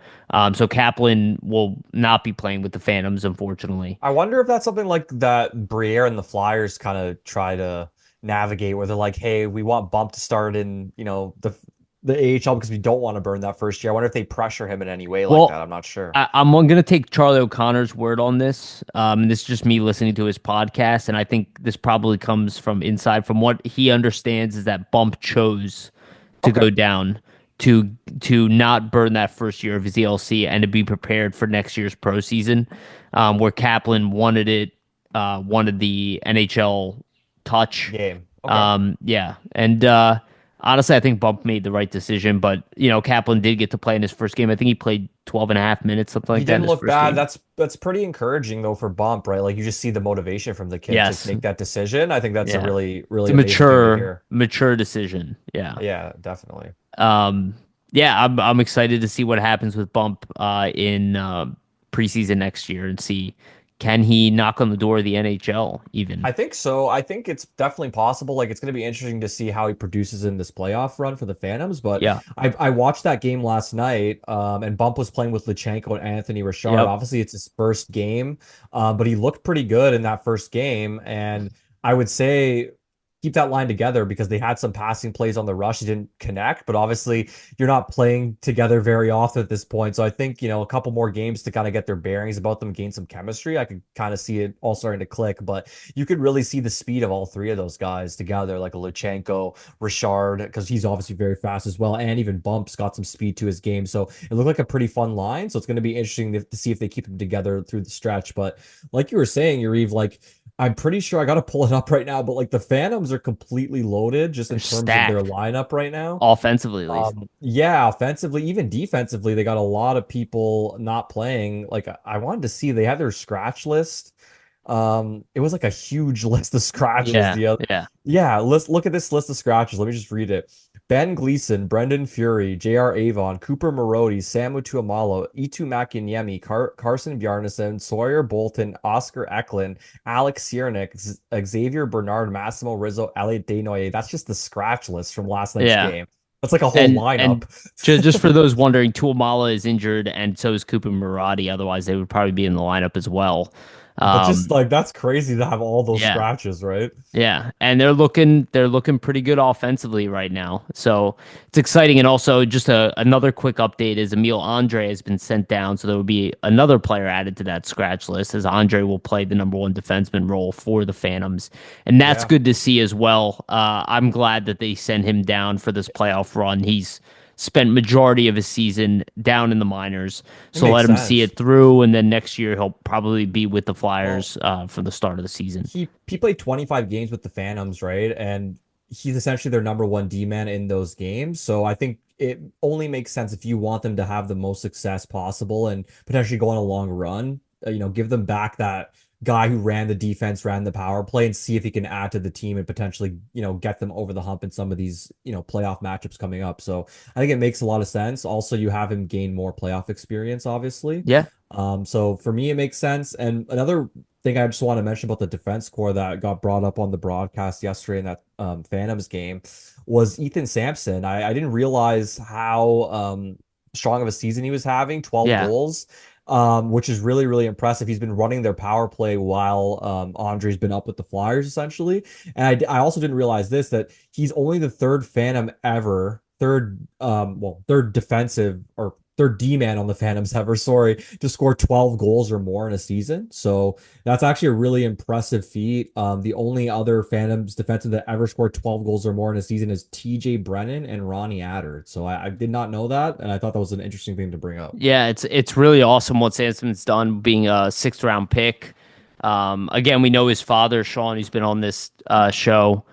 So Kaplan will not be playing with the Phantoms, unfortunately. I wonder if that's something like that Briere and the Flyers kind of try to navigate where they're like, hey, we want Bump to start in, the AHL because we don't want to burn that first year. I wonder if they pressure him in any way like that. Well, I'm not sure. I'm going to take Charlie O'Connor's word on this. This is just me listening to his podcast, and I think this probably comes from inside. From what he understands, is that Bump chose to Okay. go down to not burn that first year of his ELC and to be prepared for next year's pro season, where Kaplan wanted wanted the NHL touch. Game. Okay. Yeah, and honestly, I think Bump made the right decision, but Kaplan did get to play in his first game. I think he played 12 and a half minutes, something He like that in didn't his look first bad. game. That's pretty encouraging though for Bump, right? Like you just see the motivation from the kid to Yes. make that decision. I think that's a Yeah. really, It's really a amazing thing to hear. mature decision. Yeah. Yeah, definitely. Um, yeah, I'm excited to see what happens with Bump in preseason next year and see can he knock on the door of the NHL even. I think so. I think it's definitely possible. Like it's going to be interesting to see how he produces in this playoff run for the Phantoms. But Yeah. I watched that game last night, and Bump was playing with Luchenko and Anthony Richard. Yep. Obviously, it's his first game, but he looked pretty good in that first game. And I would say keep that line together because they had some passing plays on the rush. He didn't connect, but obviously you're not playing together very often at this point. So I think, a couple more games to kind of get their bearings about them, gain some chemistry. I could kind of see it all starting to click, but you could really see the speed of all three of those guys together, like a Luchenko, Richard, because he's obviously very fast as well. And even Bump's got some speed to his game. So it looked like a pretty fun line. So it's going to be interesting to see if they keep them together through the stretch. But like you were saying, Yariv, like I'm pretty sure I got to pull it up right now, but like the Phantoms are completely loaded just They're in terms of their stacked lineup right now. offensively at least. Yeah, offensively, even defensively, they got a lot of people not playing. Like I wanted to see they have their scratch list. It was like a huge list of scratches Yeah, the other. yeah, Yeah, let's look at this list of scratches. Let me just read it. Ben Gleason, Brendan Fury, J.R. Avon, Cooper Marody, Samu Tuamalo, Itu Makiniemi, Carson Bjarnason, Sawyer Bolton, Oscar Eklund, Alex Ciernik, Xavier Bernard, Massimo Rizzo, Elliot Desnoyers. That's just the scratch list from last night's yeah. game. That's like a whole And lineup. just for those wondering, Tuamala is injured, and so is Cooper Maradi. Otherwise, they would probably be in the lineup as well. But just Um, like that's crazy to have all those yeah. scratches, right? Yeah, and they're looking pretty good offensively right now. So it's exciting. And also, just another quick update is Emil Andre has been sent down, so there will be another player added to that scratch list as Andre will play the number one defenseman role for the Phantoms, and that's Yeah, good to see as well. I'm glad that they sent him down for this playoff run. He's spent majority of his season down in the minors, it so makes let him see sense. it through, and then next year he'll probably be with the Well, Flyers for the start of the season. he played 25 games with the Phantoms, right? And he's essentially their number one D man in those games. So I think it only makes sense if you want them to have the most success possible and potentially go on a long run. Give them back that guy who ran the defense, ran the power play, and see if he can add to the team and potentially, get them over the hump in some of these, playoff matchups coming up. So I think it makes a lot of sense. Also, you have him gain more playoff experience, obviously. Yeah. So for me, it makes sense. And another thing I just want to mention about the defense core that got brought up on the broadcast yesterday in that Phantoms game was Ethan Sampson. I didn't realize how strong of a season he was having, 12 Yeah. goals, which is really, really impressive. He's been running their power play while Andre's been up with the Flyers, essentially. And I also didn't realize this, that he's only the third Phantom ever, third defensive or third D man on the Phantoms ever, sorry, to score 12 goals or more in a season. So that's actually a really impressive feat. The only other Phantoms defensive that ever scored 12 goals or more in a season is TJ Brennan and Ronnie Adder. So I did not know that, and I thought that was an interesting thing to bring up. Yeah, it's really awesome what Sanson's done being a sixth round pick. Again, we know his father, Sean, who's been on this show.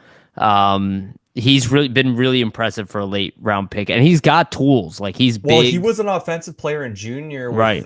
He's really been really impressive for a late round pick, and he's got tools. Like he's Well, he big, was an offensive player in junior with right?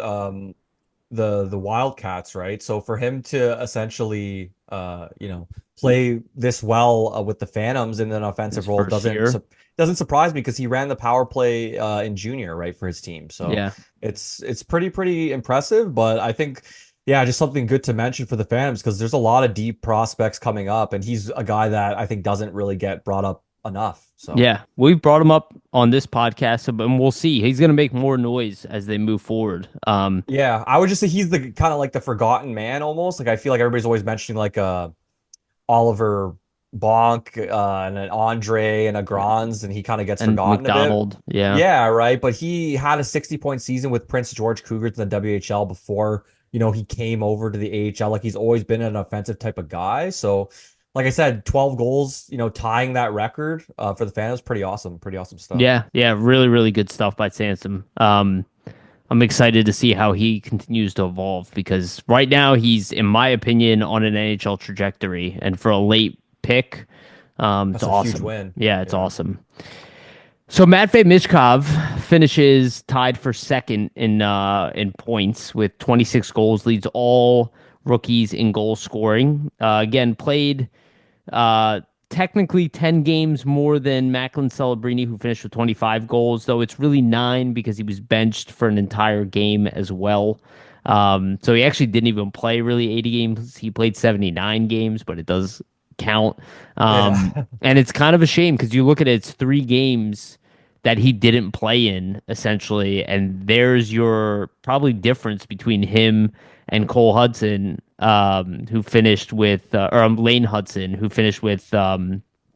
the Wildcats, right? So for him to essentially play this well with the Phantoms in an His offensive role first year. doesn't surprise me because he ran the power play in junior, right, for his team. So Yeah. it's pretty impressive, but I think yeah, just something good to mention for the Phantoms because there's a lot of deep prospects coming up, and he's a guy that I think doesn't really get brought up enough. So Yeah, we've brought him up on this podcast, and we'll see. He's going to make more noise as they move forward. yeah, I would just say he's the kind of like the forgotten man almost. Like I feel like everybody's always mentioning like Oliver Bonk and an Andre and a Grans, and he kind of gets and forgotten a bit. McDonald, yeah, Yeah, right. But he had a 60-point season with Prince George Cougars in the WHL before, he came over to the AHL. Like he's always been an offensive type of guy. So, like I said, 12 goals, tying that record for the Phantoms, pretty awesome. Pretty awesome stuff. yeah, yeah. Really, really good stuff by Sansom. I'm excited to see how he continues to evolve because right now he's, in my opinion, on an NHL trajectory, and for a late pick, it's That's a huge awesome. win. Yeah, it's Yeah. awesome. So Matvei Michkov finishes tied for second in points with 26 goals, leads all rookies in goal scoring. Again, played uh, technically 10 games more than Macklin Celebrini, who finished with 25 goals, though it's really nine because he was benched for an entire game as well. So he actually didn't even play really 80 games. He played 79 games, but it does count. Yeah. And it's kind of a shame because you look at it, it's 3 games that he didn't play in essentially, and there's your probably difference between him and Cole Hudson, who finished with, Lane Hudson, who finished with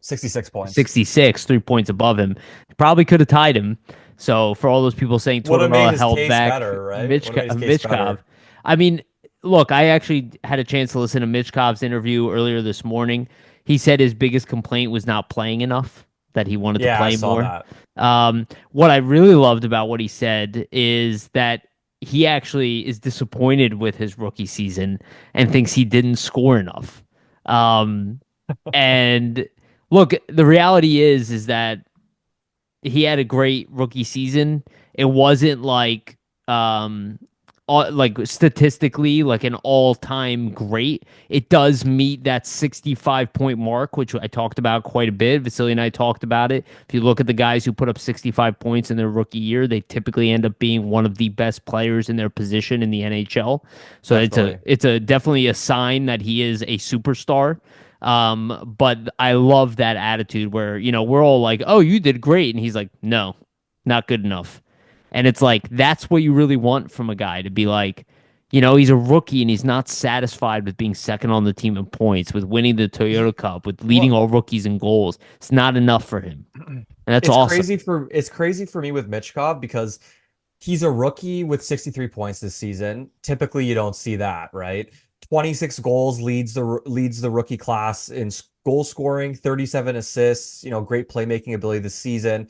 66 points. 66, 3 points above him. Probably could have tied him. So for all those people saying Would have made Tortorella his held case back better, right? Would have made his case Michkov, better. I mean, look, I actually had a chance to listen to Michkov's interview earlier this morning. He said his biggest complaint was not playing enough, that he wanted to Yeah, I play saw more. that. What I really loved about what he said is that he actually is disappointed with his rookie season and thinks he didn't score enough. Um, and look, the reality is that he had a great rookie season. It wasn't like like statistically like an all-time great. It does meet that 65 point mark, which I talked about quite a bit. Vasili and I talked about it. If you look at the guys who put up 65 points in their rookie year, they typically end up being one of the best players in their position in the NHL. So Definitely. it's a definitely a sign that he is a superstar. But I love that attitude where, we're all like, "Oh, you did great." And he's like, "No, not good enough." And it's like that's what you really want from a guy to be like, he's a rookie and he's not satisfied with being second on the team in points, with winning the Toyota Cup, with leading Well, all rookies in goals. It's not enough for him. And that's awesome. it's crazy for me with Michkov because he's a rookie with 63 points this season. Typically, you don't see that, right? 26 goals leads the rookie class in goal scoring, 37 assists, great playmaking ability this season.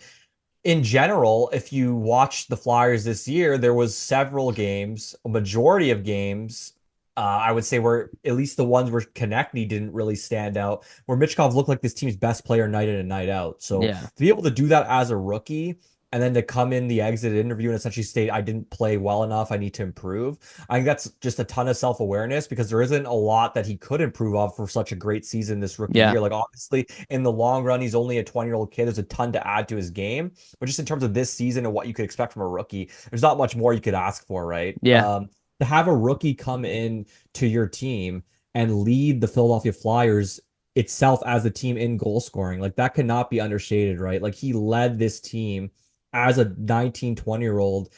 In general, if you watch the Flyers this year, there was several games, a majority of games, I would say where at least the ones where Konechny didn't really stand out, where Michkov looked like this team's best player night in and night out. So Yeah. to be able to do that as a rookie and then to come in the exit interview and essentially state, I didn't play well enough, I need to improve. I think that's just a ton of self-awareness because there isn't a lot that he could improve on for such a great season this rookie Yeah. year. Like obviously in the long run, he's only a 20-year-old kid. There's a ton to add to his game. But just in terms of this season and what you could expect from a rookie, there's not much more you could ask for, right? Yeah. To have a rookie come in to your team and lead the Philadelphia Flyers itself as a team in goal scoring, like that cannot be understated, right? Like he led this team as a 19, 20-year-old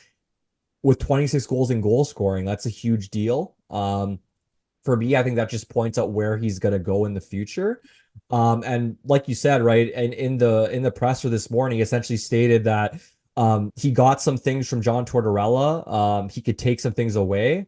with 26 goals in goal scoring. That's a huge deal. For me, I think that just points out where he's going to go in the future. And like you said, right, and in the presser this morning, he essentially stated that he got some things from John Tortorella. He could take some things away.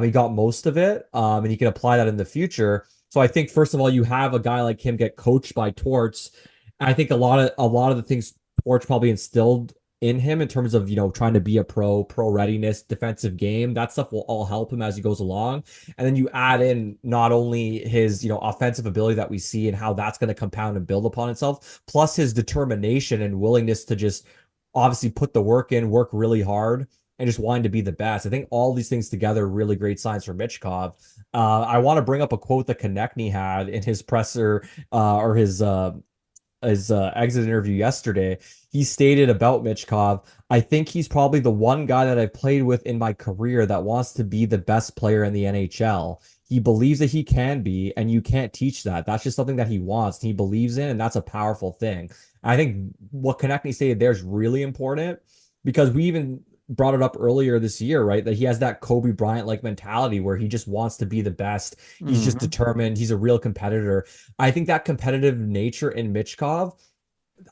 He got most of it, and he can apply that in the future. So I think first of all, you have a guy like him get coached by Torts. And I think a lot of the things Torts probably instilled in him in terms of trying to be a pro readiness, defensive game. That stuff will all help him as he goes along. And then you add in not only his, offensive ability that we see and how that's going to compound and build upon itself, plus his determination and willingness to just obviously put the work in, work really hard, and just wanting to be the best. I think all these things together are really great signs for Michkov. I want to bring up a quote that Konechny had in his presser or his exit interview yesterday. He stated about Michkov, I think he's probably the one guy that I've played with in my career that wants to be the best player in the NHL. He believes that he can be, and you can't teach that. That's just something that he wants, and he believes in, and that's a powerful thing. I think what Konechny stated there is really important because we even brought it up earlier this year, right? That he has that Kobe Bryant like mentality where he just wants to be the best. He's just Hmm. determined. He's a real competitor. I think that competitive nature in Michkov,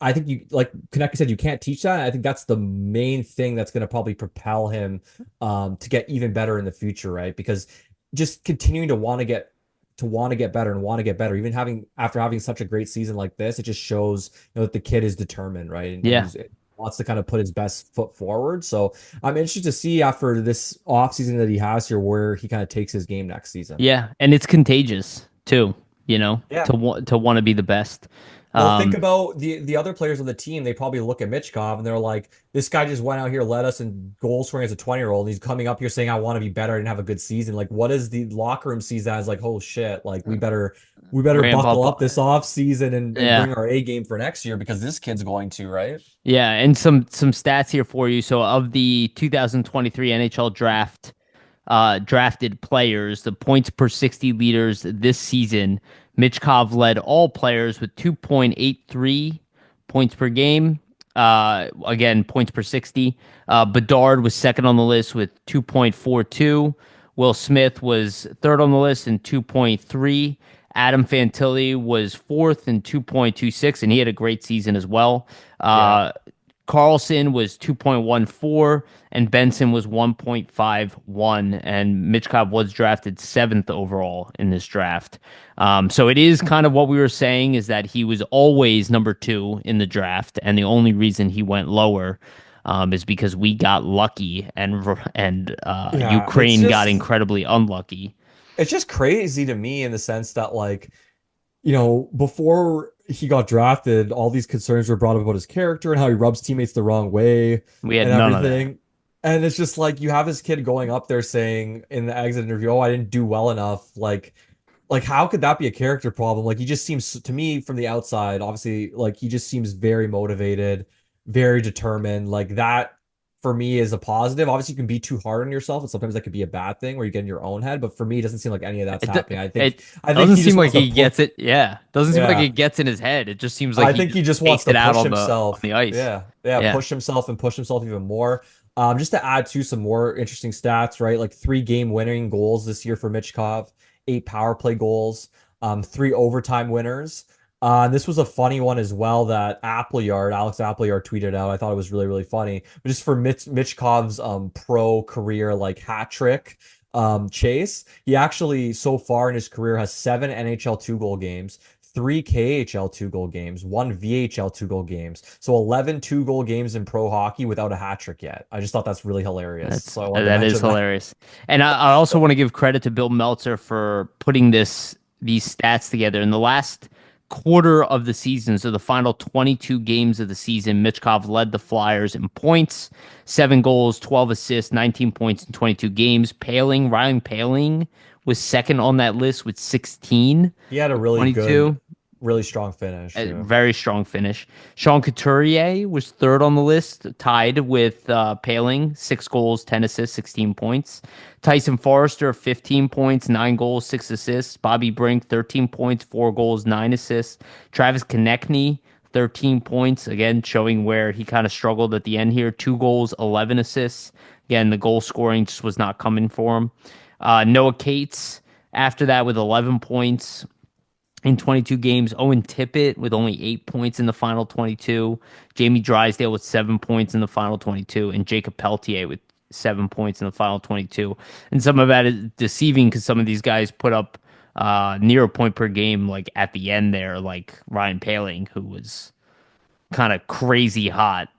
I think you like Konechny said, you can't teach that. I think that's the main thing that's going to probably propel him to get even better in the future, right? Because just continuing to want to get better and want to get better, even having after having such a great season like this, it just shows that the kid is determined, right? And Yeah. he's wants to kind of put his best foot forward. So I'm interested to see after this offseason that he has here where he kind of takes his game next season. Yeah. And it's contagious too, Yeah. to want to be the best. Well, think Um, about the other players on the team. They probably look at Michkov and they're like, "This guy just went out here, led us in goal scoring as a 20-year-old. And he's coming up here saying, I want to be better. I didn't have a good season." Like, what is the locker room sees that as like, "Oh shit! Like, we better Ramp buckle up. up this off season and Yeah. bring our A game for next year because this kid's going to, right?" Yeah, and some stats here for you. So of the 2023 NHL draft drafted players, the points per 60 liters this season, Michkov led all players with 2.83 points per game. Again, points per 60. Bedard was second on the list with 2.42. Will Smith was third on the list in 2.3. Adam Fantilli was fourth in 2.26, and he had a great season as well. Yeah. Carlson was 2.14 and Benson was 1.51, and Michkov was drafted seventh overall in this draft. So it is kind of what we were saying is that he was always number two in the draft, and the only reason he went lower is because we got lucky and Yeah, Ukraine got incredibly unlucky. it's just crazy to me in the sense that like before he got drafted, all these concerns were brought up about his character and how he rubs teammates the wrong way We had and none of that. everything. And it's just like you have this kid going up there saying in the exit interview, "Oh, I didn't do well enough." Like how could that be a character problem? Like he just seems to me from the outside, obviously, like he just seems very motivated, very determined. Like that for me is a positive. Obviously, you can be too hard on yourself, and sometimes that could be a bad thing where you get in your own head. But for me, it doesn't seem like any of that's happening. It I think doesn't he seem just like wants to he put, gets it. Yeah, doesn't seem like yeah. it gets in his head. It just seems like I he think just he just wants takes to it out push on himself. the ice. Yeah, yeah, Yeah. push himself even more. Just to add to some more interesting stats, right? Like 3 game winning goals this year for Michkov, 8 power play goals, 3 overtime winners. And this was a funny one as well that Alex Appleyard tweeted out. I thought it was really, really funny. But just for Michkov's pro career like hat trick chase, he actually so far in his career has 7 NHL 2 goal games, 3 KHL 2 goal games, 1 VHL 2 goal games. So 11 2 goal games in pro hockey without a hat trick yet. I just thought that's really hilarious. So I wanted to That is mention that. hilarious. And I also want to give credit to Bill Meltzer for putting these stats together. In the last quarter of the season, so the final 22 games of the season, Michkov led the Flyers in points, 7 goals, 12 assists, 19 points in 22 games. Ryan Paling was second on that list with 16 He had a with really good, 22. really strong finish. A Yeah. very strong finish. Sean Couturier was third on the list, tied with Paling, 6 goals, 10 assists, 16 points. Tyson Forrester, 15 points, 9 goals, 6 assists. Bobby Brink, 13 points, 4 goals, 9 assists. Travis Konechny, 13 points, again, showing where he kind of struggled at the end here. 2 goals, 11 assists. Again, the goal scoring just was not coming for him. Noah Cates, after that, with 11 points in 22 games. Owen Tippett with only 8 points in the final 22. Jamie Drysdale with 7 points in the final 22. And Jacob Peltier with 7 points in the final 22. And some of that is deceiving because some of these guys put up near a point per game, like at the end there, like Ryan Paling, who was kind of crazy hot.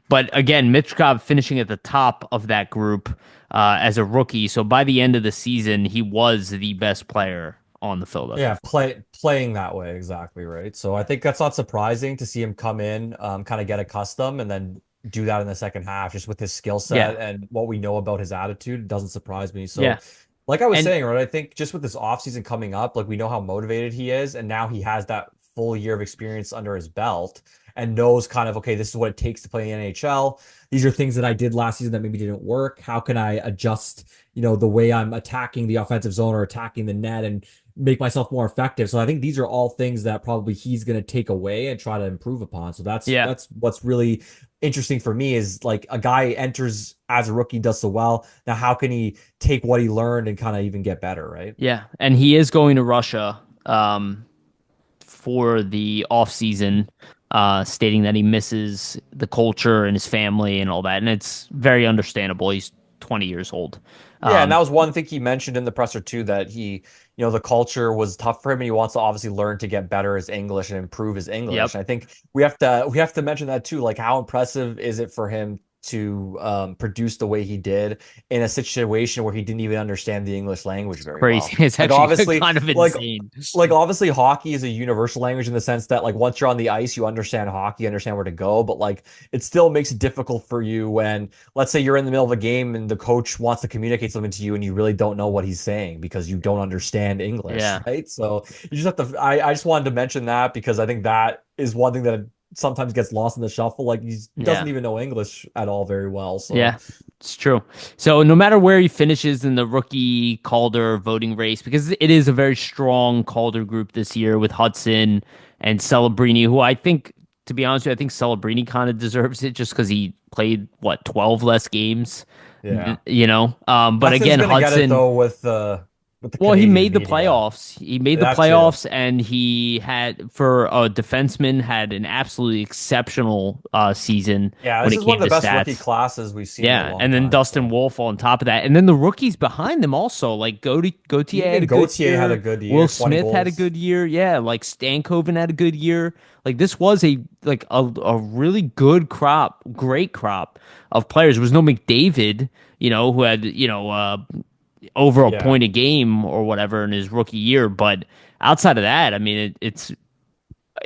But again, Michkov finishing at the top of that group as a rookie. So by the end of the season, he was the best player on the Philadelphia Yeah, Flyers. playing that way, exactly right. So I think that's not surprising to see him come in, kind of get accustomed, and then do that in the second half, just with his skill Yeah, set and what we know about his attitude. It doesn't surprise me. yeah, So, like I was and saying, right, I think just with this offseason coming up, like we know how motivated he is, and now he has that full year of experience under his belt and knows kind of, okay, this is what it takes to play in the NHL. These are things that I did last season that maybe didn't work. How can I adjust, the way I'm attacking the offensive zone or attacking the net and make myself more effective. So I think these are all things that probably he's going to take away and try to improve upon. So that's yeah, that's what's really interesting for me is like a guy enters as a rookie, does so well. Now how can he take what he learned and kind of even get better, right? yeah, and he is going to Russia for the off season, stating that he misses the culture and his family and all that, and it's very understandable. He's 20 years old. Yeah, and Um, that was one thing he mentioned in the presser too, that the culture was tough for him and he wants to obviously learn to get better his English and improve his English. yep, And I think we have to mention that too. Like how impressive is it for him to produce the way he did in a situation where he didn't even understand the English language very crazy. well? It's Like actually obviously, kind of like insane. obviously hockey is a universal language in the sense that like once you're on the ice, you understand hockey, you understand where to go, but like it still makes it difficult for you when let's say you're in the middle of a game and the coach wants to communicate something to you and you really don't know what he's saying because you don't understand English, Yeah, right? So you just have to I just wanted to mention that because I think that is one thing that sometimes gets lost in the shuffle. Like he doesn't yeah. even know English at all very well. So Yeah, it's true. So no matter where he finishes in the rookie Calder voting race, because it is a very strong Calder group this year with Hudson and Celebrini, who I think, to be honest with you, I think Celebrini kind of deserves it just because he played what 12 less games, yeah. But Hudson's again, gonna get it Hudson. though with the Well, he Canadian made the media. playoffs. He made the That too. playoffs, and he had, for a defenseman, had an absolutely exceptional season Yeah, when this it is one came of the to best rookie stats. classes we've seen in a Yeah, long and then time. Dustin So Wolf on top of that, and then the rookies behind them also, like Gautier had even a good Gauthier had a year. good Will year, 20 Smith had a goals. good year. Yeah, like Stankoven had a good year. Like this was a really good crop, great crop of players. There was no McDavid, who had over a Yeah. point a game or whatever in his rookie year. But outside of that, I mean, it's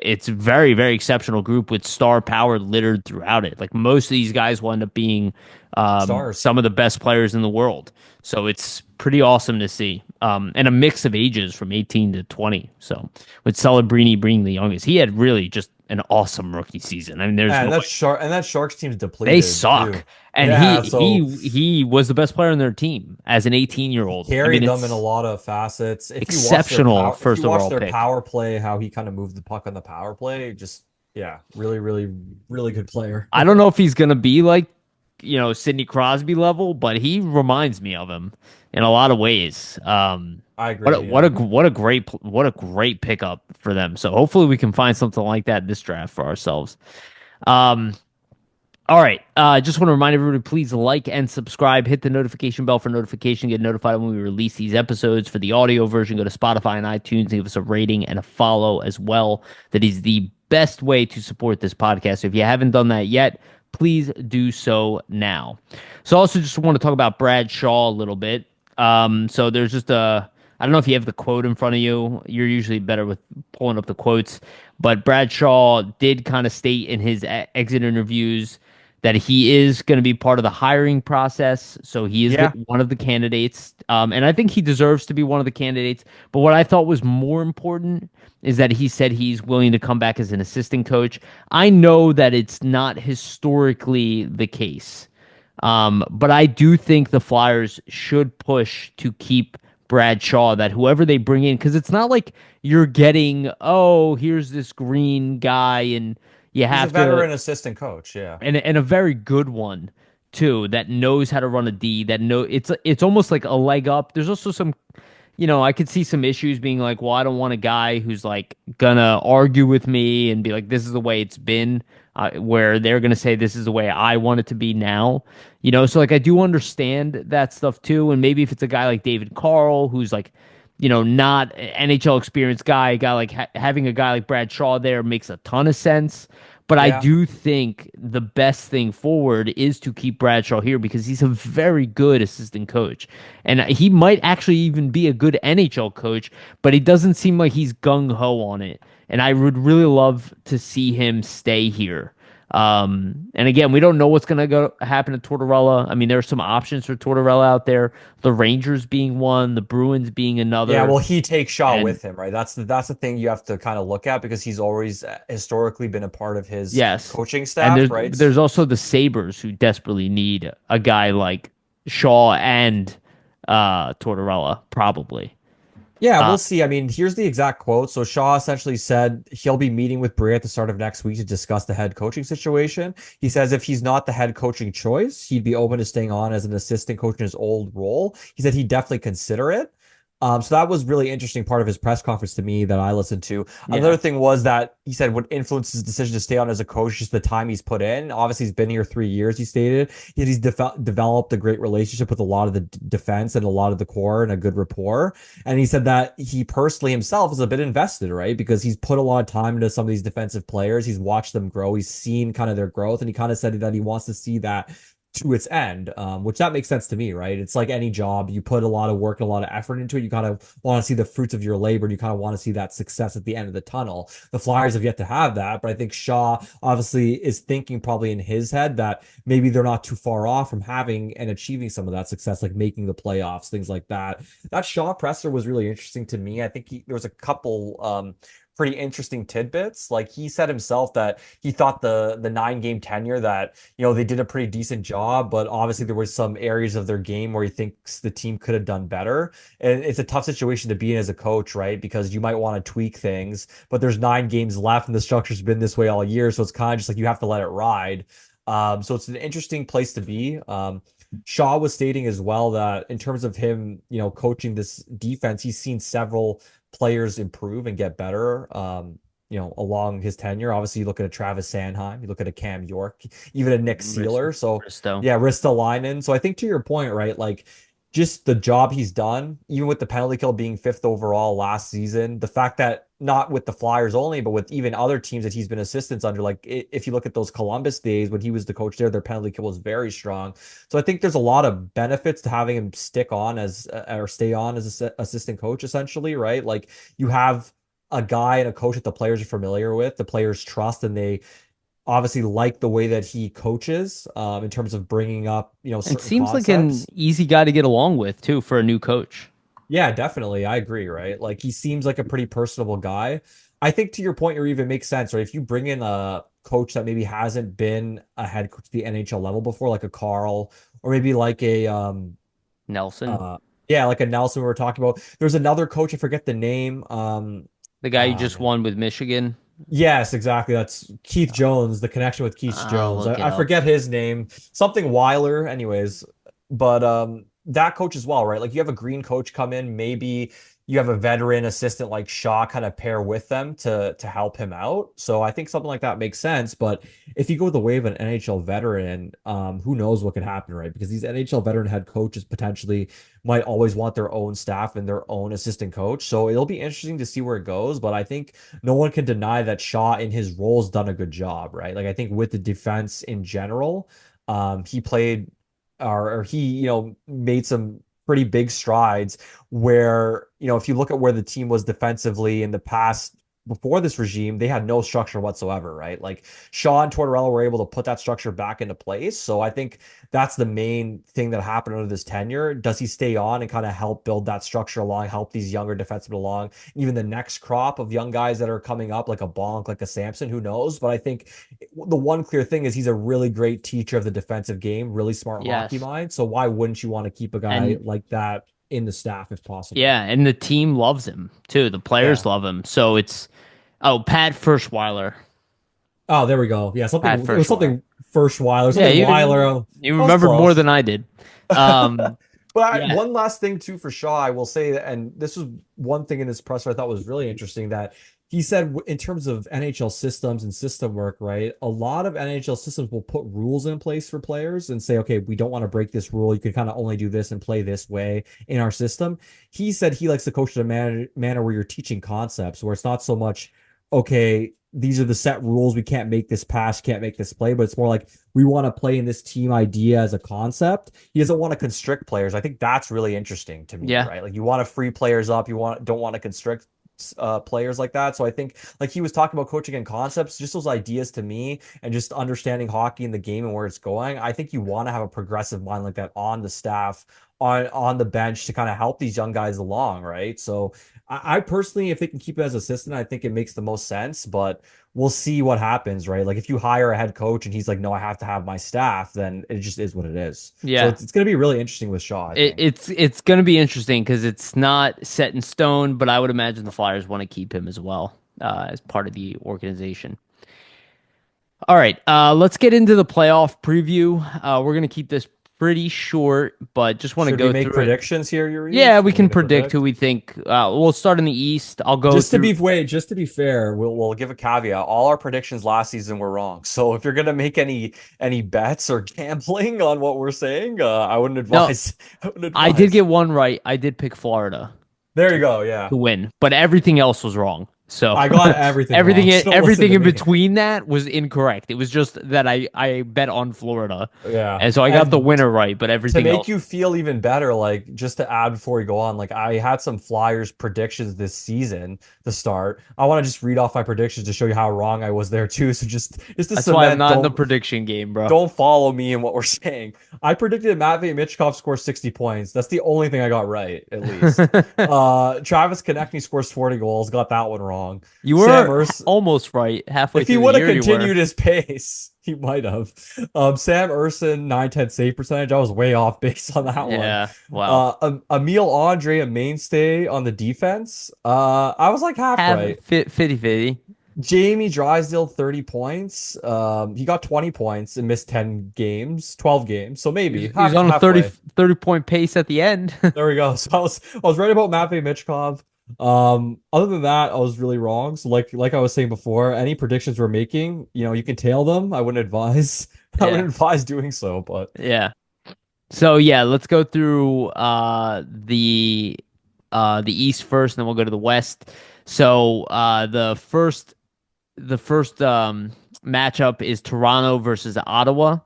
it's a very, very exceptional group with star power littered throughout it. Like most of these guys will end up being Stars. some of the best players in the world. So it's pretty awesome to see. And a mix of ages from 18 to 20. So with Celebrini being the youngest, he had really just an awesome rookie season. I mean, there's no And that Sharks team's they depleted suck. too. And Yeah, so he was the best player on their team as an 18-year-old. I mean, carried them in a it's lot of facets. exceptional If first you watch overall their pick. power play, how he kind of moved the puck on the power play, just yeah, really, really, really good player. I don't know if he's gonna be like, Sidney Crosby level, but he reminds me of him in a lot of ways. I agree. Yeah. What a great pickup for them. So hopefully we can find something like that in this draft for ourselves. Um, all right. Just want to remind everybody, please like and subscribe. Hit the notification bell for notification. Get notified when we release these episodes. For the audio version, go to Spotify and iTunes and give us a rating and a follow as well. That is the best way to support this podcast. So if you haven't done that yet, please do so now. So also just want to talk about Brad Shaw a little bit. So there's just I don't know if you have the quote in front of you. You're usually better with pulling up the quotes, but Brad Shaw did kind of state in his exit interviews that he is going to be part of the hiring process. So he is Yeah. one of the candidates. And I think he deserves to be one of the candidates. But what I thought was more important is that he said he's willing to come back as an assistant coach. I know that it's not historically the case. But I do think the Flyers should push to keep Brad Shaw, that whoever they bring in, because it's not like you're getting, oh, here's this green guy and you He's a have to veteran assistant coach. Yeah. and a very good one too that knows how to run a D that know it's almost like a leg up. There's also some, I could see some issues being like, well, I don't want a guy who's like gonna argue with me and be like, this is the way it's been, where they're gonna say this is the way I want it to be now. So like I do understand that stuff too, and maybe if it's a guy like David Carl who's like, not an NHL experienced guy, a guy like having a guy like Brad Shaw there makes a ton of sense. But I Yeah. do think the best thing forward is to keep Bradshaw here because he's a very good assistant coach. And he might actually even be a good NHL coach, but he doesn't seem like he's gung ho on it. And I would really love to see him stay here. And again, we don't know what's going to go happen to Tortorella. I mean, there are some options for Tortorella out there. The Rangers being one, the Bruins being Yeah, another. well, he takes Shaw And with him, right? That's the thing you have to kind of look at because he's always historically been a part of his yes, coaching and staff, right? there's also the Sabres who desperately need a guy like Shaw and Tortorella, probably. Yeah, Uh, we'll see. I mean, here's the exact quote. So Shaw essentially said he'll be meeting with Bray at the start of next week to discuss the head coaching situation. He says if he's not the head coaching choice, he'd be open to staying on as an assistant coach in his old role. He said he'd definitely consider it. So that was really interesting part of his press conference to me that I listened to. yeah, Another thing was that he said what influenced his decision to stay on as a coach just the time he's put in. Obviously, he's been here 3 years. He stated he's developed a great relationship with a lot of the defense and a lot of the core and a good rapport. And he said that he personally himself is a bit invested, right? Because he's put a lot of time into some of these defensive players. He's watched them grow. He's seen kind of their growth, and he kind of said that he wants to see that to its end, which that makes sense to me, right? It's like any job, you put a lot of work and a lot of effort into it. You kind of want to see the fruits of your labor, and you kind of want to see that success at the end of the tunnel. The Flyers have yet to have that, but I think Shaw obviously is thinking probably in his head that maybe they're not too far off from having and achieving some of that success, like making the playoffs, things like that. That Shaw presser was really interesting to me. I think there was a couple pretty interesting tidbits. Like he said himself that he thought the 9 game tenure that they did a pretty decent job, but obviously there was some areas of their game where he thinks the team could have done better. And it's a tough situation to be in as a coach, right? Because you might want to tweak things, but there's 9 games left and the structure's been this way all year, so it's kind of just like you have to let it ride. So it's an interesting place to be. Shaw was stating as well that in terms of him, coaching this defense, he's seen several players improve and get better. Along his tenure. Obviously, you look at a Travis Sanheim, you look at a Cam York, even a Nick Sealer. So Bristow. yeah, Ristolainen. So I think to your point, right? Like just the job he's done, even with the penalty kill being fifth overall last season, the fact that not with the Flyers only, but with even other teams that he's been assistants under, like if you look at those Columbus days when he was the coach there, their penalty kill was very strong. So I think there's a lot of benefits to having him stick on as or stay on as assistant coach, essentially, right? Like you have a guy and a coach that the players are familiar with, the players trust, and they obviously like the way that he coaches in terms of bringing up, And certain seems like an concepts. easy guy to get along with too for a new coach. Yeah, definitely. I agree, right? Like he seems like a pretty personable guy. I think to your point, you even makes sense, right? If you bring in a coach that maybe hasn't been a head coach at the NHL level before, like a Carl, or maybe like a Nelson, uh yeah, like a Nelson we were talking about. There's another coach, I forget the name. the guy who Oh just man. won with Michigan. Yes, exactly. That's Keith Jones, the connection with Keith I'll Jones. look it I up. forget his name. Something Weiler, anyways. But that coach as well, right? Like you have a green coach come in, maybe you have a veteran assistant like Shaw kind of pair with them to help him out. So I think something like that makes sense. But if you go the way of an NHL veteran, who knows what could happen, right? Because these NHL veteran head coaches potentially might always want their own staff and their own assistant coach. So it'll be interesting to see where it goes. But I think no one can deny that Shaw in his role has done a good job, right? Like I think with the defense in general, he played or he, made some pretty big strides where, if you look at where the team was defensively in the past before this regime, they had no structure whatsoever, right? Like Shaw and Tortorella were able to put that structure back into place. So I think that's the main thing that happened under this tenure. Does he stay on and kind of help build that structure along, help these younger defensemen along? Even the next crop of young guys that are coming up, like a Bonk, like a Samson, who knows? But I think the one clear thing is he's a really great teacher of the defensive game, really smart hockey Yes. mind. So why wouldn't you want to keep a guy And like that in the staff if possible? yeah, and the team loves him too. The players Yeah. love him. So it's Pat Ferschweiler. Oh, there we go. Yeah, Pat something. It was Ferschweiler. something first Weiler, Yeah, something you Weiler. you I was remembered more close. than I did. Um, But yeah, one last thing too for Shaw, I will say, and this was one thing in his presser I thought was really interesting that he said in terms of NHL systems and system work, right? A lot of NHL systems will put rules in place for players and say, okay, we don't want to break this rule. You can kind of only do this and play this way in our system. He said he likes to coach in a manner where you're teaching concepts, where it's not so much, okay, these are the set rules. We can't make this pass, can't make this play, but it's more like we want to play in this team idea as a concept. He doesn't want to constrict players. I think that's really interesting to me, yeah, right? Like you want to free players up, you want don't want to constrict players like that. So I think like he was talking about coaching and concepts, just those ideas to me and just understanding hockey and the game and where it's going. I think you want to have a progressive mind like that on the staff, on the bench to kind of help these young guys along, right? So I personally, if they can keep it as assistant, I think it makes the most sense. But we'll see what happens, right? Like if you hire a head coach and he's like, no, I have to have my staff, then it just is what it is. So yeah. it's going to be really interesting with Shaw, I It, think. it's it's going to be interesting because it's not set in stone, but I would imagine the Flyers want to keep him as well as part of the organization. All right, let's get into the playoff preview. We're going to keep this pretty short, but just want to Should we go make through it. predictions here, Yeah, Yariv? we Are we can going to predict who predict? we think. We'll start in the East. I'll go through. Just to be fair, we'll give a caveat. All our predictions last season were wrong. So if you're gonna make any bets or gambling on what we're saying, I wouldn't No, advise. I wouldn't I did advise. get one right. I did pick Florida There you to go. Yeah, to win, but everything else was wrong. So I got everything everything wrong. So don't listen everything to in me. between that was incorrect. It was just that I bet on Florida, Yeah, and so I got the and winner right, but to everything make else. you feel even better, like just to add before we go on, like I had some Flyers predictions this season to start. I want to just read off my predictions to show you how wrong I was there too. So just to That's why I'm cement, not in the prediction game, bro. don't follow me in what we're saying. I predicted Matvei Michkov scores 60 points. That's the only thing I got right, at least. Travis Konechny scores 40 goals. Got that one wrong. You Sam were Urs, almost right halfway if he through the would have year. You were. continued his pace, he might have. Sam Urson, 910 save percentage. I was way off base on that one. Yeah. Wow. Emil Andre, a mainstay on the defense. I was like half Have right. fit 50-50. Jamie Drysdale, 30 points. He got 20 points and missed 10 games, 12 games. So maybe He was on a halfway. 30 point pace at the end. There we go. So I was right about Matvei Michkov. Other than that, I was really wrong. So like I was saying before, any predictions we're making, you can tail them. I wouldn't advise I Yeah. wouldn't advise doing so, but Yeah. So yeah, let's go through the East first, and then we'll go to the West. So the first matchup is Toronto versus Ottawa.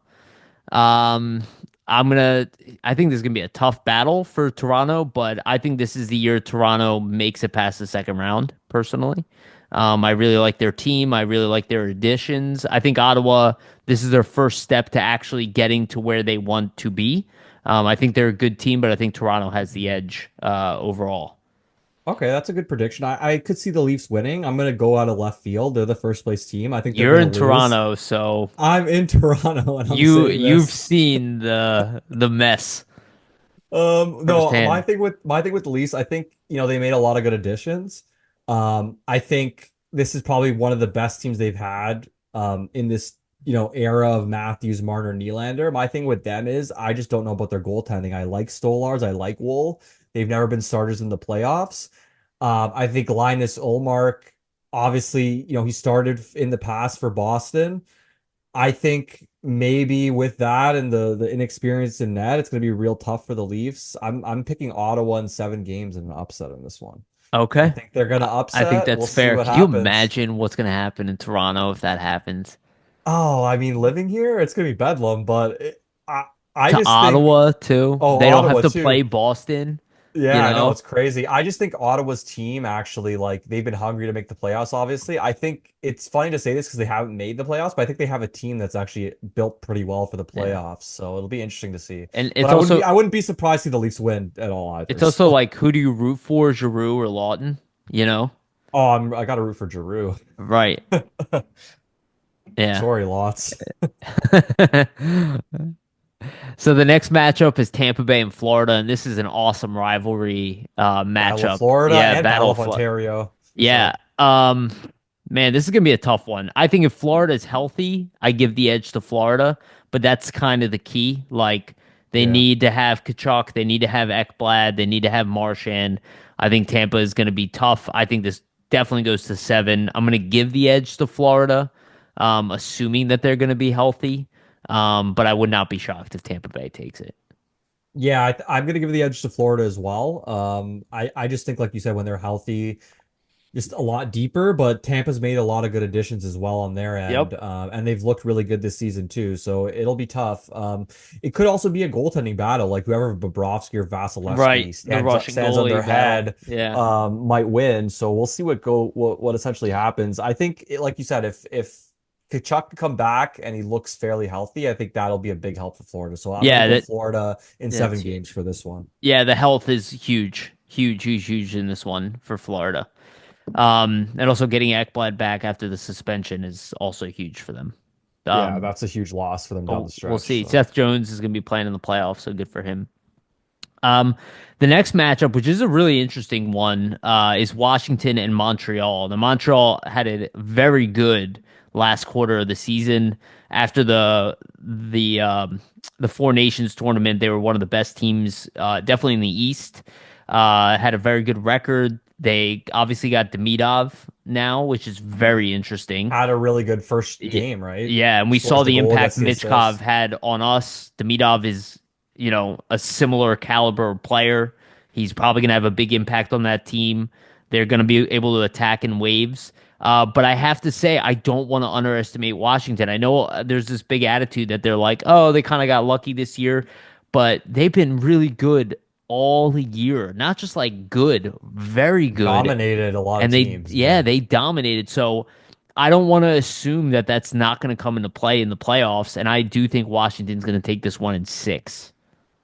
Um I'm gonna. I think this is gonna be a tough battle for Toronto, but I think this is the year Toronto makes it past the second round. Personally, I really like their team. I really like their additions. I think Ottawa. This is their first step to actually getting to where they want to be. I think they're a good team, but I think Toronto has the edge overall. Okay, that's a good prediction. I could see the Leafs winning. I'm gonna go out of left field. They're the first place team. I think they're You're gonna in lose. Toronto, so I'm in Toronto and I'm saying you've this. seen the mess No, my firsthand. thing with my thing with the Leafs, I think, they made a lot of good additions. I think this is probably one of the best teams they've had in this, era of Matthews, Marner, Nylander. My thing with them is I just don't know about their goaltending. I like Stolars, I like Wool. They've never been starters in the playoffs. I think Linus Ullmark, obviously, he started in the past for Boston. I think maybe with that and the inexperience in net, it's going to be real tough for the Leafs. I'm picking Ottawa in 7 games and an upset in this one. I Okay. think they're going to I think upset. We'll that's see fair. what Could you happens. imagine what's going to happen in Toronto if that happens? Oh, I mean, living here, it's going to be bedlam, but I To just think, Ottawa, too. oh, They don't have Ottawa to too. play Boston, you Yeah, I know know? it's crazy. I just think Ottawa's team actually like they've been hungry to make the playoffs, obviously. I think it's funny to say this because they haven't made the playoffs, but I think they have a team that's actually built pretty well for the Yeah. playoffs. So it'll be interesting to see. And But I wouldn't be surprised to see the Leafs win at all either. it's also So like who do you root for, Giroux or Lawton? You know? I gotta root for Giroux. Right. Yeah. Sorry, lots. So the next matchup is Tampa Bay and Florida, and this is an awesome rivalry Battle of matchup. Florida Yeah, and Battle Battle of of Florida. Ontario for Yeah. sure. Man, this is gonna be a tough one. I think if Florida's healthy, I give the edge to Florida, but that's kind of the key. Like they Yeah. need to have Kachuk, they need to have Ekblad, they need to have Marchand. I think Tampa is gonna be tough. I think this definitely goes to 7. I'm gonna give the edge to Florida, assuming that they're gonna be healthy. But I would not be shocked if Tampa Bay takes it. Yeah, I'm gonna give the edge to Florida as well. I just think, like you said, when they're healthy, just a lot deeper, but Tampa's made a lot of good additions as well on their end, Yep. and they've looked really good this season too. So it'll be tough. It could also be a goaltending battle, like whoever Bobrovsky or Right. Vasilevsky The Russian stands on their goalie battle. head, Yeah. might win. So we'll see what essentially happens. I think, like you said, if Kachuk can come back and he looks fairly healthy, I think that'll be a big help for Florida. So I'm gonna Yeah, go that Florida in that's 7 games huge. for this one. Yeah, the health is huge. Huge, huge, huge in this one for Florida. And also getting Ekblad back after the suspension is also huge for them. Yeah, Um, that's a huge loss for them down but the we'll stretch. see. So Seth Jones is going to be playing in the playoffs, so good for him. Um, the next matchup, which is a really interesting one, is Washington and Montreal. The Montreal had a very good last quarter of the season. After the Four Nations tournament, they were one of the best teams, definitely in the East. Had a very good record. They obviously got Demidov now, which is very interesting. had a really good first Y- game, right? Yeah, and we Scores saw the the goal, impact gets the Michkov assist. had on us. Demidov is, a similar caliber player. He's probably going to have a big impact on that team. They're going to be able to attack in waves. But I have to say, I don't want to underestimate Washington. I know there's this big attitude that they're like, oh, they kind of got lucky this year, but they've been really good all year. Not just like good, very good. Dominated a lot of And teams. yeah, Yeah. they dominated. So I don't want to assume that that's not going to come into play in the playoffs. And I do think Washington's going to take this one in 6.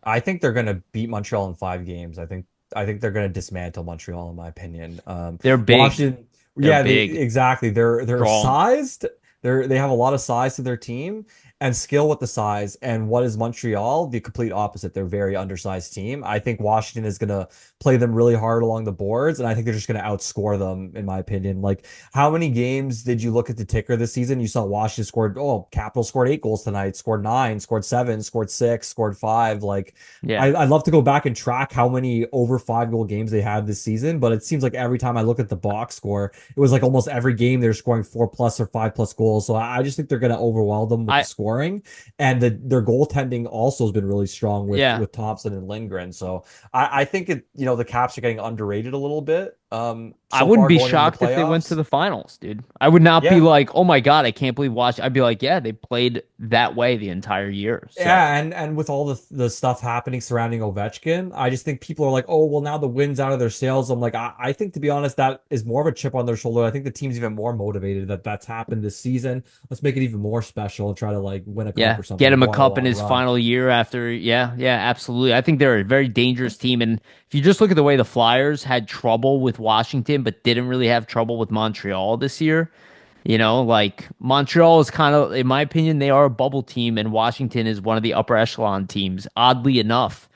I think they're gonna beat Montreal in 5 games. I think they're gonna dismantle Montreal in my opinion. They're big. Washington, They're yeah, they big, exactly. They're strong. sized. They have a lot of size to their team and skill with the size. And what is Montreal? The complete opposite. They're a very undersized team. I think Washington is gonna play them really hard along the boards, and I think they're just gonna outscore them, in my opinion. Like, how many games did you look at the ticker this season? You saw Washington scored, oh, Capital scored 8 goals tonight, scored 9, scored 7, scored 6, scored 5. Like, Yeah. I'd love to go back and track how many over 5 goal games they had this season, but it seems like every time I look at the box score, it was like almost every game they're scoring 4+ or 5+ goals. So I just think they're going to overwhelm them with the I, scoring, and their goaltending also has been really strong with yeah. Thompson and Lindgren. So I think the Caps are getting underrated a little bit. I so wouldn't far be going into the shocked if they went to playoffs. the finals, dude. I would not be Yeah. like, oh my God, I can't believe watch. I'd be like, yeah, they played that way the entire year. So Yeah, and with all the stuff happening surrounding Ovechkin, I just think people are like, oh, well, now the wind's out of their sails. I'm like, I think to be honest, that is more of a chip on their shoulder. I think the team's even more motivated that that's happened this season. Let's make it even more special and try to like win a cup yeah, or something get or him go a on a cup in long his run. final year after. Yeah, yeah, absolutely. I think they're a very dangerous team. And if you just look at the way the Flyers had trouble with Washington, but didn't really have trouble with Montreal this year, like Montreal is kind of, in my opinion, they are a bubble team, and Washington is one of the upper echelon teams. Oddly enough,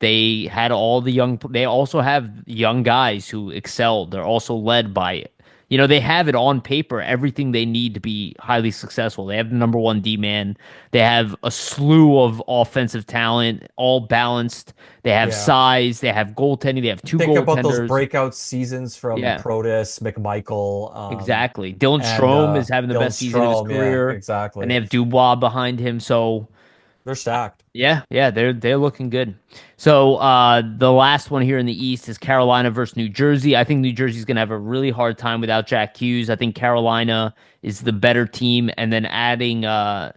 they had all the young. They also have young guys who excelled. They're also led by, they have it on paper, everything they need to be highly successful. They have the number one D man. They have a slew of offensive talent, all balanced. They have Yeah. size. They have goaltending. They have two Think about those goaltenders. breakout seasons from Yeah. Protus, McMichael, Exactly. Dylan and Strome is having the Dylan best season of his Strome. Yeah, career, and they exactly. have Dubois behind him. So They're stacked. yeah, yeah, they're looking good. So the last one here in the East is Carolina versus New Jersey. I think New Jersey's gonna have a really hard time without Jack Hughes. I think Carolina is the better team, and then adding how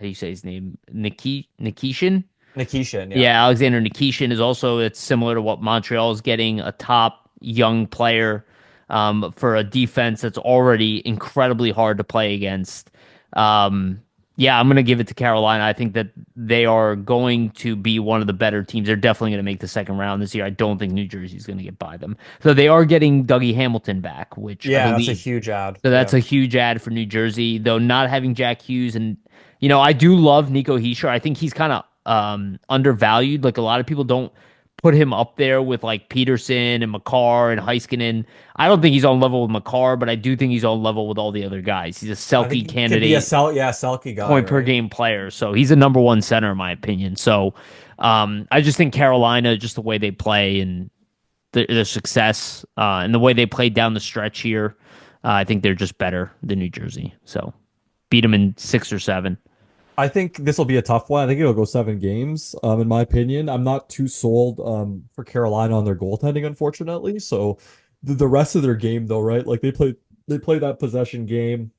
do you say his name? Nikishin? Nikishin, yeah. Yeah, Alexander Nikishin is also, it's similar to what Montreal is getting, a top young player for a defense that's already incredibly hard to play against. Um, yeah, I'm going to give it to Carolina. I think that they are going to be one of the better teams. They're definitely going to make the second round this year. I don't think New Jersey's going to get by them. So they are getting Dougie Hamilton back, which I Yeah, that's a believe. huge ad. So that's Yeah. a huge ad for New Jersey, though not having Jack Hughes. And, I do love Nico Hischier. I think he's kind of undervalued. Like a lot of people don't put him up there with like Peterson and McCarr and Heiskanen. I don't think he's on level with McCarr, but I do think he's on level with all the other guys. He's a I think Selkie he could be a candidate, Selkie guy, point per right? game player. So he's a number one center, in my opinion. So I just think Carolina, just the way they play and their success and the way they played down the stretch here, I think they're just better than New Jersey. So beat them in 6 or 7. I think this will be a tough one. I think it'll go 7 games, in my opinion. I'm not too sold for Carolina on their goaltending, unfortunately. So the rest of their game though, right? Like they play that possession game.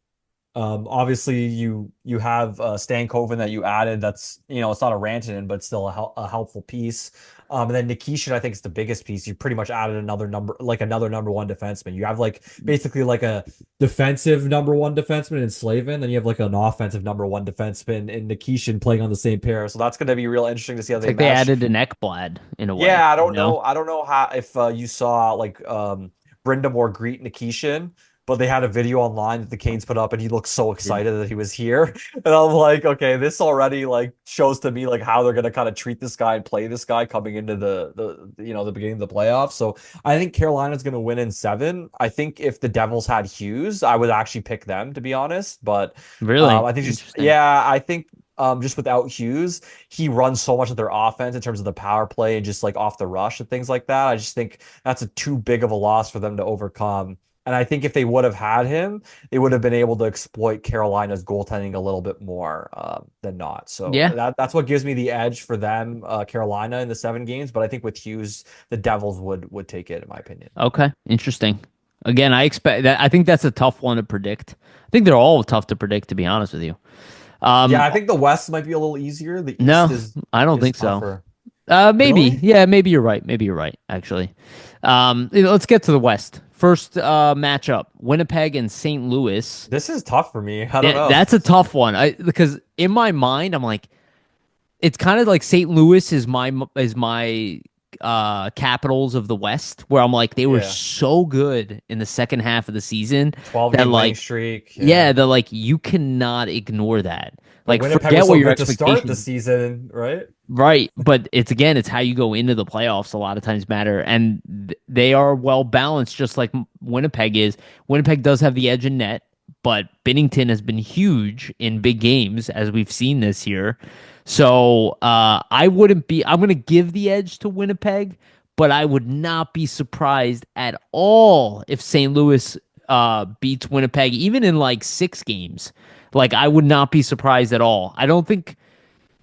Obviously you have Stankoven that you added. That's it's not a Rantanen, but still a helpful piece. And then Nikishin, I think is the biggest piece. You pretty much added another number one defenseman. You have like basically like a defensive number one defenseman in Slavin, then you have like an offensive number one defenseman in Nikishin playing on the same pair. So that's going to be real interesting to see how It's they like they mesh. added an Ekblad in a way, Yeah, I you don't know? know. I don't know how if you saw like Brindamore greet Nikishin, but they had a video online that the Canes put up, and he looked so Did excited that he was here. And I'm like, okay, this already like shows to me like how they're gonna kind of treat this guy and play this guy coming into the beginning of the playoffs. So I think Carolina's gonna win in 7. I think if the Devils had Hughes, I would actually pick them to be honest. But really I think just interesting. yeah, I think just without Hughes, he runs so much of their offense in terms of the power play and just like off the rush and things like that. I just think that's a too big of a loss for them to overcome. And I think if they would have had him, they would have been able to exploit Carolina's goaltending a little bit more than not. So Yeah. that's what gives me the edge for them, Carolina in the 7 games. But I think with Hughes, the Devils would take it, in my opinion. Okay. Interesting. Again, I expect that. I think that's a tough one to predict. I think they're all tough to predict, to be honest with you. Yeah, Um, I think the West might be a little easier. The East no, is I don't is think so. tougher. Maybe. Really? Yeah, maybe you're right. Maybe you're right, actually. Let's get to the West. First matchup, Winnipeg and St. Louis. This is tough for me. I don't know. That's a tough one. Because in my mind, I'm like, it's kind of like St. Louis is my Capitals of the West, where I'm like, they were Yeah. so good in the second half of the season 12 that game winning like, streak. yeah, Yeah. that like you cannot ignore that. But Like, Winnipeg forget was what so your good to start the expectations. season, right? Right, but it's again, it's how you go into the playoffs a lot of times matter, and they are well balanced, just like Winnipeg is. Winnipeg does have the edge in net, but Binnington has been huge in big games, as we've seen this year. So I wouldn't be. I'm going to give the edge to Winnipeg, but I would not be surprised at all if St. Louis beats Winnipeg, even in like 6 games. Like I would not be surprised at all. I don't think.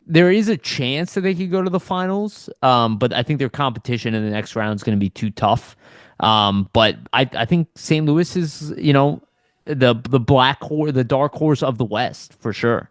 there is a chance that they could go to the finals. But I think their competition in the next round is going to be too tough. But I think St. Louis is, the black horse, the dark horse of the West for sure.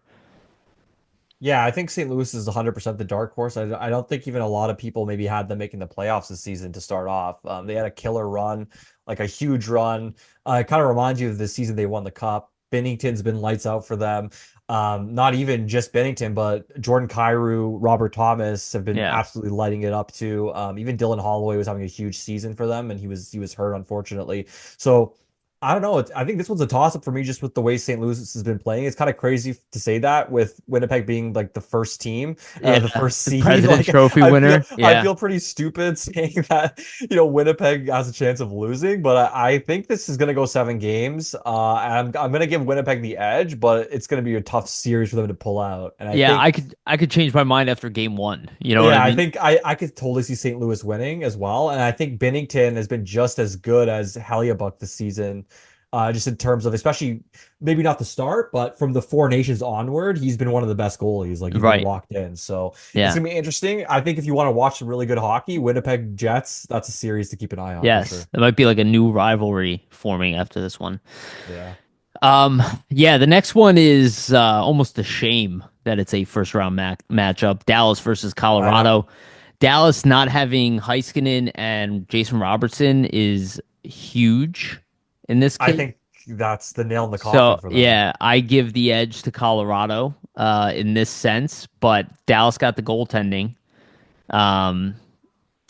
Yeah, I think St. Louis is 100% the dark horse. I don't think even a lot of people maybe had them making the playoffs this season to start off. They had a killer run, like a huge run. It kind of reminds you of the season they won the cup. Bennington's been lights out for them. Not even just Bennington, but Jordan Kyrou, Robert Thomas have been Yeah. absolutely lighting it up too. Even Dylan Holloway was having a huge season for them, and he was hurt unfortunately. So I don't know. I think this one's a toss up for me just with the way St. Louis has been playing. It's kind of crazy to say that with Winnipeg being like the first team, Yeah. the first The seed. President's Like Trophy I feel winner. I Yeah. feel pretty stupid saying that, Winnipeg has a chance of losing, but I think this is gonna go 7 games. I'm gonna give Winnipeg the edge, but it's gonna be a tough series for them to pull out. And I Yeah, think I could change my mind after game one. You know what I yeah, I mean? think I could totally see St. Louis winning as well. And I think Binnington has been just as good as Hellebuyck this season. Just in terms of, especially maybe not the start, but from the Four Nations onward, he's been one of the best goalies. Like he's been Right. locked in. So it's Yeah. gonna be interesting. I think if you want to watch some really good hockey, Winnipeg Jets, that's a series to keep an eye on for Yes. sure. It might be like a new rivalry forming after this one. Yeah. Yeah, the next one is almost a shame that it's a first round matchup. Dallas versus I know. Colorado. Dallas not having Heiskanen and Jason Robertson is huge in this I case. think that's the nail in the coffin So for them. yeah, I give the edge to Colorado in this sense, but Dallas got the goaltending. Um,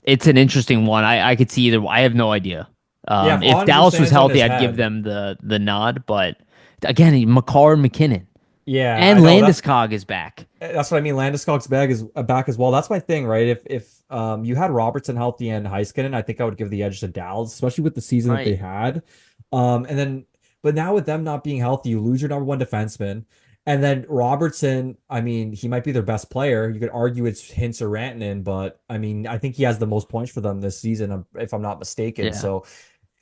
it's an interesting one. I could see either. I have no idea. Yeah, if If Oettinger Dallas was stands on healthy, his I'd give head. them the nod. But again, McCarr and McKinnon Yeah, and I know. That's Landeskog is back. That's what I mean. Landeskog's bag is back as well. That's my thing, right? If you had Robertson healthy and Heiskanen, I think I would give the edge to Dallas, especially with the season that they Right. had. And then, but now with them not being healthy, you lose your number one defenseman. And then Robertson, I mean, he might be their best player. You could argue it's Hintz or Rantanen, but I mean, I think he has the most points for them this season, if I'm not mistaken. Yeah. So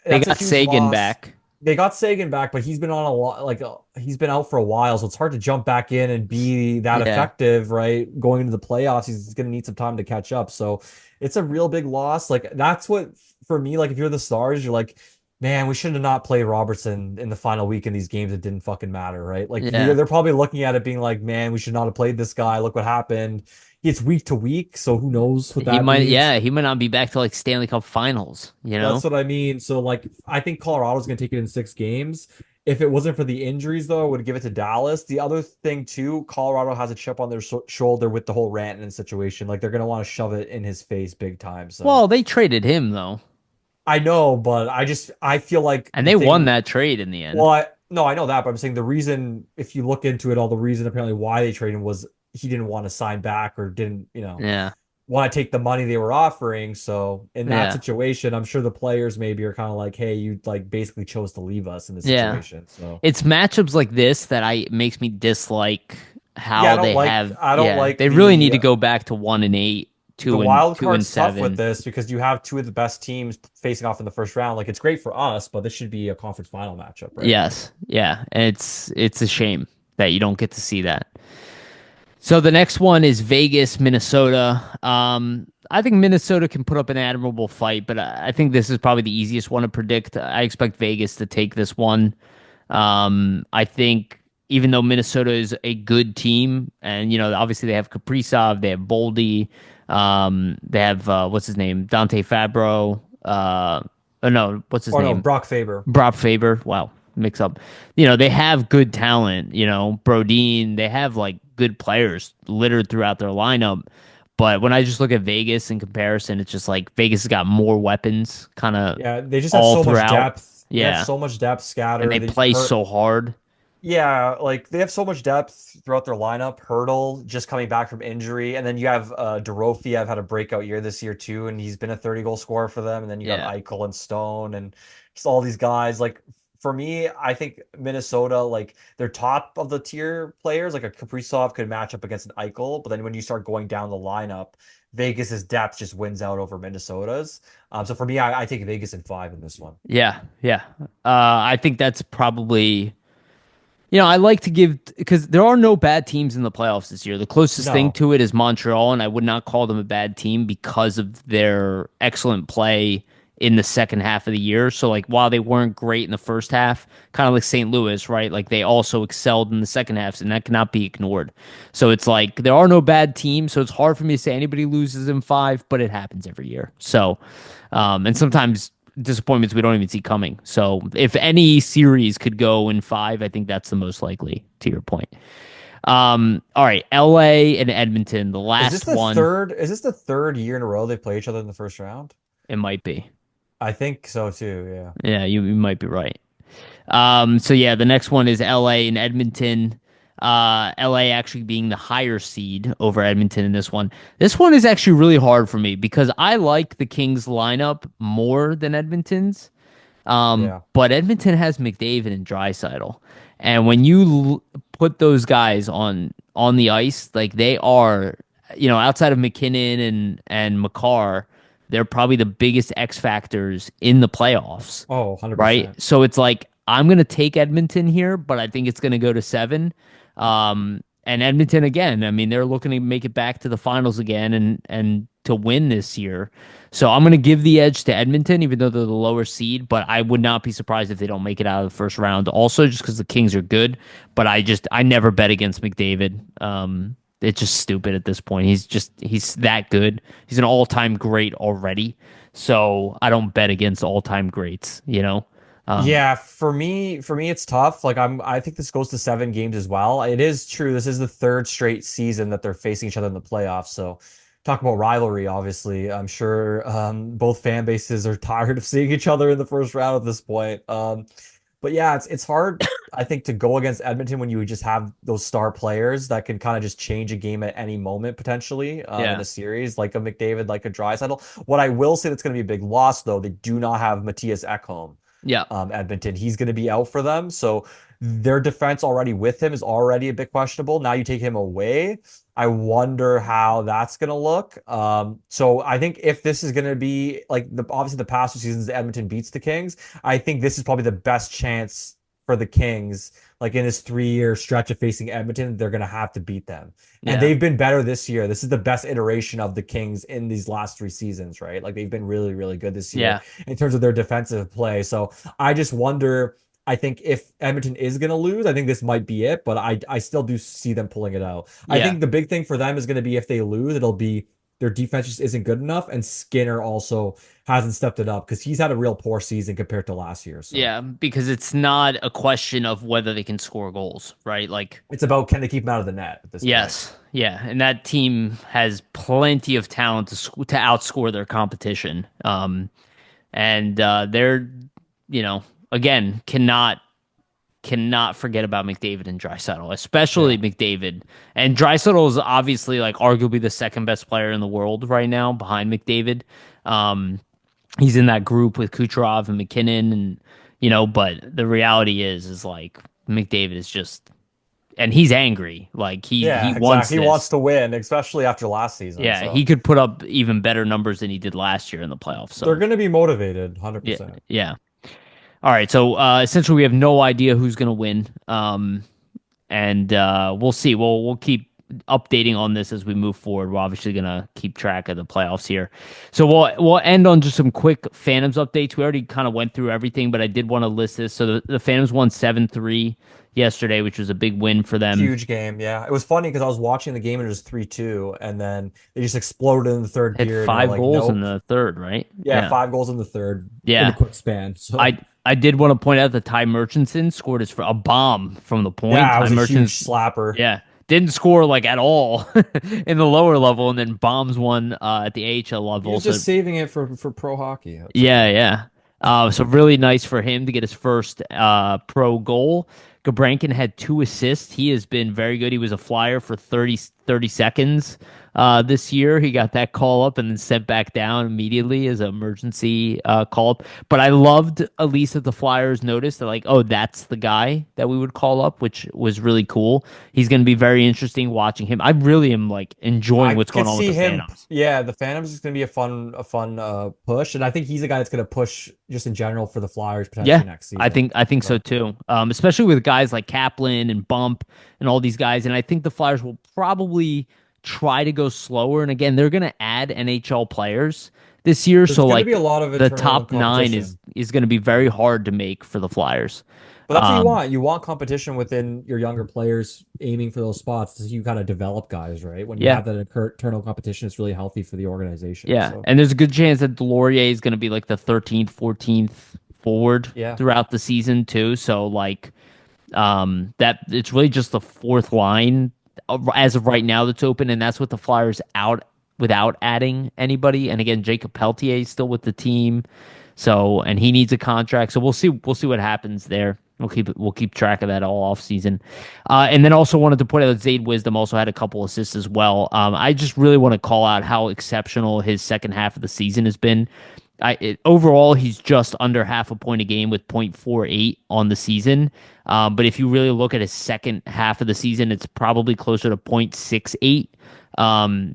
They that's a got huge Sagan loss. back. They got Sagan back, but he's been on a lot, he's been out for a while, so it's hard to jump back in and be that Yeah. effective, right? Going into the playoffs, he's going to need some time to catch up. So it's a real big loss. Like that's what for me, like if you're the Stars, you're like, man, we should have not played Robertson in the final week in these games. It didn't fucking matter, right? Like Yeah. they're probably looking at it being like, man, we should not have played this guy. Look what happened. It's week to week, so who knows what He that might, means. yeah, he might not be back to like Stanley Cup finals, you That's know? what I mean. So like I think Colorado's gonna take it in 6 games. If it wasn't for the injuries, though, I would give it to Dallas. The other thing too, Colorado has a chip on their shoulder with the whole Rantanen situation. Like they're gonna want to shove it in his face big time. So Well, they traded him though, I know, but I feel like and the they won thing. that trade in the Well, end. no, I know that, but I'm saying the reason, if you look into it, all the reason apparently why they traded him was he didn't want to sign back or didn't, Yeah. want to take the money they were offering. So in that Yeah. situation, I'm sure the players maybe are kind of like, hey, you like basically chose to leave us in this Yeah. situation. So It's matchups like this that I makes me dislike yeah, how they have. I don't Yeah, like they really need to go back to 1-8, the two and wild two and card's tough with 7. this because you have two of the best teams facing off in the first round. Like it's great for us, but this should be a conference final matchup, right? Yes, yeah, and it's a shame that you don't get to see that. So the next one is Vegas, Minnesota. I think Minnesota can put up an admirable fight, but I think this is probably the easiest one to predict. I expect Vegas to take this one. I think even though Minnesota is a good team, and obviously they have Kaprizov, they have Boldy, they have what's his name, Dante Fabro. Oh no, what's his Or no, name? Brock Faber. Brock Faber. Wow, mix up. They have good talent. Brodeen. They have like good players littered throughout their lineup. But when I just look at Vegas in comparison, it's just like Vegas has got more weapons, kind of Yeah, they just have all so much throughout. depth. They have Yeah, so much depth and they scattered. They play hurt. so hard. Yeah, like they have so much depth throughout their lineup. Hurdle just coming back from injury, and then you have Dorofiev had a breakout year this year too, and he's been a 30 goal scorer for them. And then you got Yeah, Eichel and Stone, and just all these guys. Like for me, I think Minnesota, like they're top of the tier players. Like a Kaprizov could match up against an Eichel, but then when you start going down the lineup, Vegas's depth just wins out over Minnesota's. So for me, I take Vegas in 5 in this one. yeah, yeah. I think that's probably I like to give because there are no bad teams in the playoffs this year. The closest thing No. to it is Montreal, and I would not call them a bad team because of their excellent play in the second half of the year. So, like, while they weren't great in the first half, kind of like St. Louis, right? Like, they also excelled in the second half, and that cannot be ignored. So, it's like there are no bad teams. So, it's hard for me to say anybody loses in five, but it happens every year. So, and sometimes disappointments we don't even see coming. So if any series could go in five, I think that's the most likely, to your point. All right, LA and Edmonton, the last one, Is this the third year in a row they play each other in the first round? it might be. I think so too, yeah. Yeah, you might be right. So yeah, the next one is LA and Edmonton. LA actually being the higher seed over Edmonton in this one. This one is actually really hard for me because I like the Kings lineup more than Edmonton's. Yeah. But Edmonton has McDavid and Draisaitl, and when you put those guys on the ice, like they are, outside of McKinnon and Makar, they're probably the biggest X factors in the playoffs, Oh, right? 100%. So it's like I'm gonna take Edmonton here, but I think it's gonna go to seven. And Edmonton again, I mean, they're looking to make it back to the finals again and to win this year. So I'm gonna give the edge to Edmonton, even though they're the lower seed. But I would not be surprised if they don't make it out of the first round. Also, just because the Kings are good, but I never bet against McDavid. It's just stupid at this point. He's that good. He's an all-time great already. So I don't bet against all-time greats, you know? Um, Yeah, for me it's tough. I think this goes to 7 games as well. It is true. This is the third straight season that they're facing each other in the playoffs. So talk about rivalry, obviously. I'm sure both fan bases are tired of seeing each other in the first round at this point. But yeah, it's hard, I think, to go against Edmonton when you just have those star players that can kind of just change a game at any moment potentially in yeah, a series, like a McDavid, like a Draisaitl. What I will say that's going to be a big loss, though, they do not have Matthias Ekholm, yeah, Edmonton. He's going to be out for them. So their defense already with him is already a bit questionable. Now you take him away. I wonder how that's going to look. So I think if this is going to be like obviously the past 2 seasons, Edmonton beats the Kings. I think this is probably the best chance for the Kings. Like in this 3 year stretch of facing Edmonton, they're going to have to beat them. And yeah, they've been better this year. This is the best iteration of the Kings in these last 3 seasons, right? Like they've been really, really good this year yeah, in terms of their defensive play. So I just wonder. I think if Edmonton is going to lose, I think this might be it, but I still do see them pulling it out. I yeah. think the big thing for them is going to be if they lose, it'll be their defense just isn't good enough, and Skinner also hasn't stepped it up because he's had a real poor season compared to last year. So Yeah, because it's not a question of whether they can score goals, right? Like, it's about can they keep him out of the net at this point. yes, yeah, and that team has plenty of talent to outscore their competition. And they're, you know, again, cannot forget about McDavid and Draisaitl, especially Yeah. McDavid. And Draisaitl is obviously like arguably the second best player in the world right now behind McDavid. Um, he's in that group with Kucherov and McKinnon, and but the reality is like McDavid is just, and he's angry. Like he Yeah, wants exactly. He wants this. to win, especially after last season. Yeah, he So could put up even better numbers than he did last year in the playoffs. they're So going to be motivated, yeah, 100%. yeah. All right, so essentially we have no idea who's gonna win. And we'll see. We'll keep updating on this as we move forward. We're obviously gonna keep track of the playoffs here. So we'll end on just some quick Phantoms updates. We already kind of went through everything, but I did want to list this. So the Phantoms won 7-3 yesterday, which was a big win for them. Huge game. Yeah. It was funny because I was watching the game and it was 3-2, and then they just exploded in the third Hit period. And you're five like, goals in nope. the third, right? Yeah, Yeah, 5 goals in the third in a yeah. quick span. So, I did want to point out that Ty Murchison scored his for a bomb from the point. yeah, it Ty was a Murchison, huge slapper. yeah, didn't score like at all in the lower level, and then bombs one at the AHL He level. was So just saving it for pro hockey, I'd say. yeah, yeah. So really nice for him to get his first pro goal. Gabrankin had 2 assists. He has been very good. He was a flyer for 30 seconds this year. He got that call up and then sent back down immediately as an emergency call up. But I loved at least that the Flyers noticed that, like, oh, that's the guy that we would call up, which was really cool. He's going to be very interesting watching him. I really am like enjoying I what's going could on with see the him. Phantoms. Yeah, the Phantoms is going to be a fun push, and I think he's a guy that's going to push just in general for the Flyers Yeah, potentially next I season. think I think so So too. Especially with guys like Kaplan and Bump and all these guys. And I think the Flyers will probably try to go slower. And again, they're going to add NHL players this year, there's so going to be a like lot of the internal top nine competition. is going to be very Yeah. hard to make for the Flyers. But that's what you Um, want. You want competition within your younger players aiming for those spots so you kind of develop guys, right? When you yeah, have that internal competition, it's really healthy for the organization. yeah, So, and there's a good chance that Delorier is going to be like the 13th, 14th forward yeah. throughout the season too. So like that it's really just the fourth line as of right now that's open, and that's with the Flyers out without adding anybody. And again, Jacob Peltier is still with the team, so and he needs a contract. So we'll see what happens there. We'll keep track of that all off season. And then also wanted to point out that Zayd Wisdom also had a couple assists as well. I just really want to call out how exceptional his second half of the season has been. Overall, he's just under half a point a game with 0.48 on the season. But if you really look at his second half of the season, it's probably closer to 0.68. Um,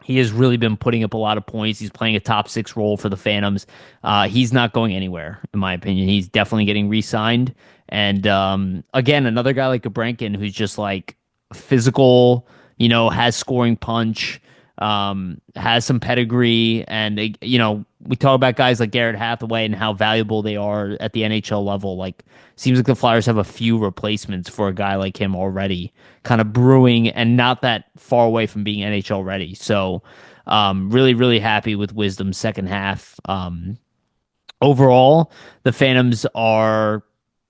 he has really been putting up a lot of points. He's playing a top six role for the Phantoms. He's not going anywhere, in my opinion. He's definitely getting re-signed. And again, another guy like Gabrankin who's just like physical, has scoring punch, has some pedigree, and we talk about guys like Garrett Hathaway and how valuable they are at the NHL level. Like, seems like the Flyers have a few replacements for a guy like him already, kind of brewing, and not that far away from being NHL ready. So, really, really happy with Wisdom's second half. Overall, the Phantoms are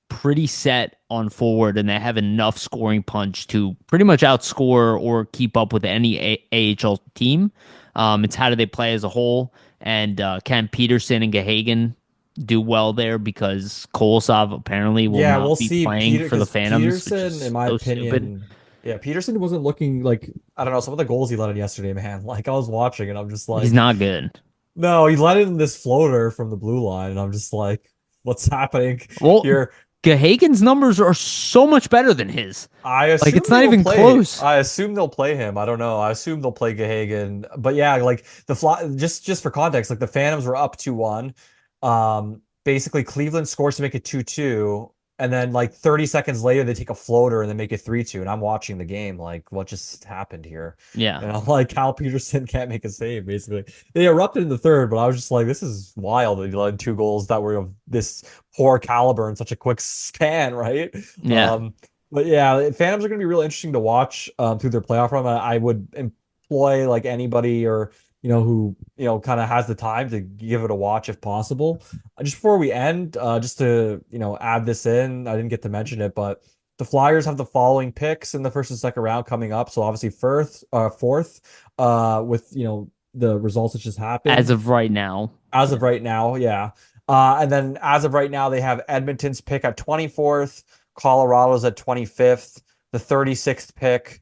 pretty set on forward, and they have enough scoring punch to pretty much outscore or keep up with any AHL team. It's how do they play as a whole, and can Peterson and Gahagan do well there because Kolosov apparently will Yeah, not we'll be see playing Peter for the because Phantoms, which Peterson, in is my so stupid. opinion, yeah, Peterson wasn't looking like I don't know, some of the goals he let in yesterday, man. Like I was watching and I'm just He's like, not good. no, he let in this floater from the blue line, and I'm just like, what's happening Well, here? Gahagan's numbers are so much better than his. I Like, it's assume not they'll even play. close. I assume they'll play him. I don't know. I assume they'll play Gahagan. But yeah, like the fly. Just for context, like the Phantoms were up 2-1. Basically Cleveland scores to make it 2-2, and then like 30 seconds later they take a floater and they make it 3-2. And I'm watching the game, like what just happened here? Yeah. And I'm like, Cal Peterson can't make a save. Basically, they erupted in the third, but I was just like, this is wild. They let in two goals that were of this poor caliber in such a quick span, right? Yeah. Um, but yeah, Phantoms are going to be real interesting to watch through their playoff run. I would employ like anybody or who kind of has the time to give it a watch if possible. Just before we end, just to add this in, I didn't get to mention it, but the Flyers have the following picks in the first and second round coming up. So obviously fourth, with the results that just As happened of right now. as Yeah. of right now, yeah. And then as of right now, they have Edmonton's pick at 24th, Colorado's at 25th, the 36th pick,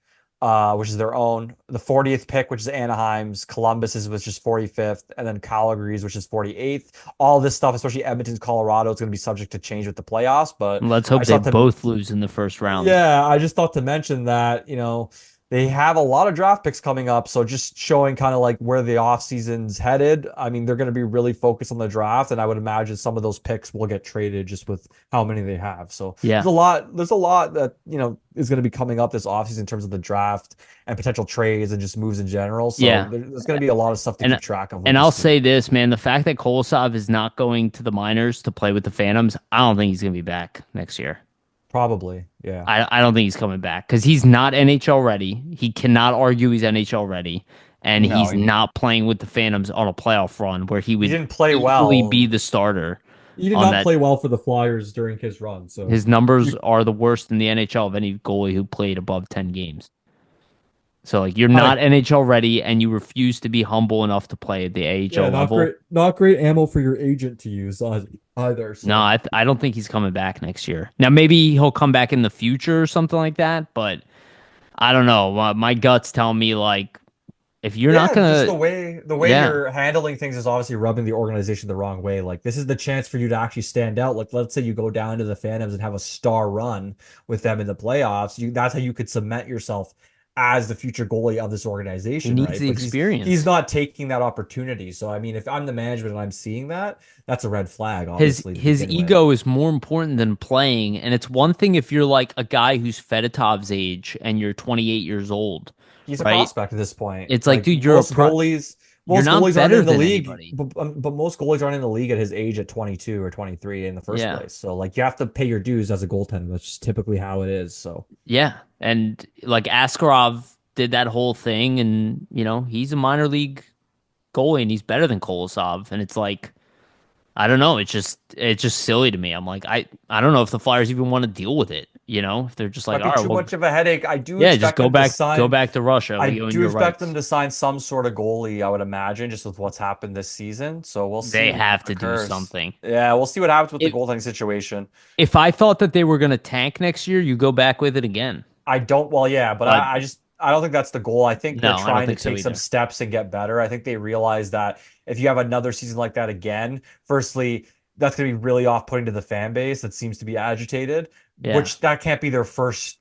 which is their own, the 40th pick, which is Anaheim's, Columbus's, which is 45th, and then Calgary's, which is 48th. All this stuff, especially Edmonton's, Colorado, is going to be subject to change with the playoffs. But Let's I hope just they thought to both lose in the first round. yeah, I just thought to mention that, they have a lot of draft picks coming up. So just showing kind of like where the offseason's headed. I mean, they're going to be really focused on the draft. And I would imagine some of those picks will get traded just with how many they have. So Yeah. there's a lot that, is going to be coming up this offseason in terms of the draft and potential trades and just moves in general. So Yeah. there's going to be a lot of stuff to And keep track of with and this I'll team. say this, man, the fact that Kolosov is not going to the minors to play with the Phantoms, I don't think he's gonna be back next year. Probably. Yeah. I don't think he's coming back because he's not NHL ready. He cannot argue he's NHL ready, and No, he's not playing with the Phantoms on a playoff run where he he would didn't play easily be well. the starter He did on not that. play well for the Flyers during his run. So His numbers are the worst in the NHL of any goalie who played above 10 games. So like you're not a not NHL ready and you refuse to be humble enough to play at the Yeah, AHL not level. great, not great ammo for your agent to use either. No, So I don't think he's coming back next year. Now maybe he'll come back in the future or something like that, but I don't know. My guts tell me like If you're not Yeah, just gonna, the way yeah, you're handling things is obviously rubbing the organization the wrong way. Like this is the chance for you to actually stand out. Like let's say you go down to the Phantoms and have a star run with them in the playoffs. That's how you could cement yourself as the future goalie of this he organization, needs right? the But he's experience. not taking that opportunity. So I mean, if I'm the management and I'm seeing that, that's a red flag, His obviously, to his begin with. ego is more important than playing, and it's one thing if you're like a guy who's Fedotov's age and you're 28 years old, He's a right? prospect at this point. It's like, Like dude, you're most not goalies aren't better in the than league, anybody. but most goalies aren't in the league at his age at 22 or 23 in the first Yeah. place. So like you have to pay your dues as a goaltender. That's just typically how it is. So Yeah. And like Askarov did that whole thing, and he's a minor league goalie and he's better than Kolosov. And it's like, I don't know, it's just silly to me. I'm like, I don't know if the Flyers even want to deal with it, if they're just like, might be all right, too well, much of a headache. yeah, just go back to Russia. I We own do your expect them rights. to sign some sort of goalie, I would imagine, just with what's happened this season. So we'll They see what have to do occurs. something. Yeah, we'll see what happens with the If goaltending situation. if I thought that they were going to tank next year, you go back with it again. I don't, well, yeah, but But I don't think that's the goal. I think they're no, I don't trying to think so take some either. steps and get better. I think they realize that if you have another season like that again, firstly, that's going to be really off-putting to the fan base that seems to be agitated, Yeah. which that can't be their first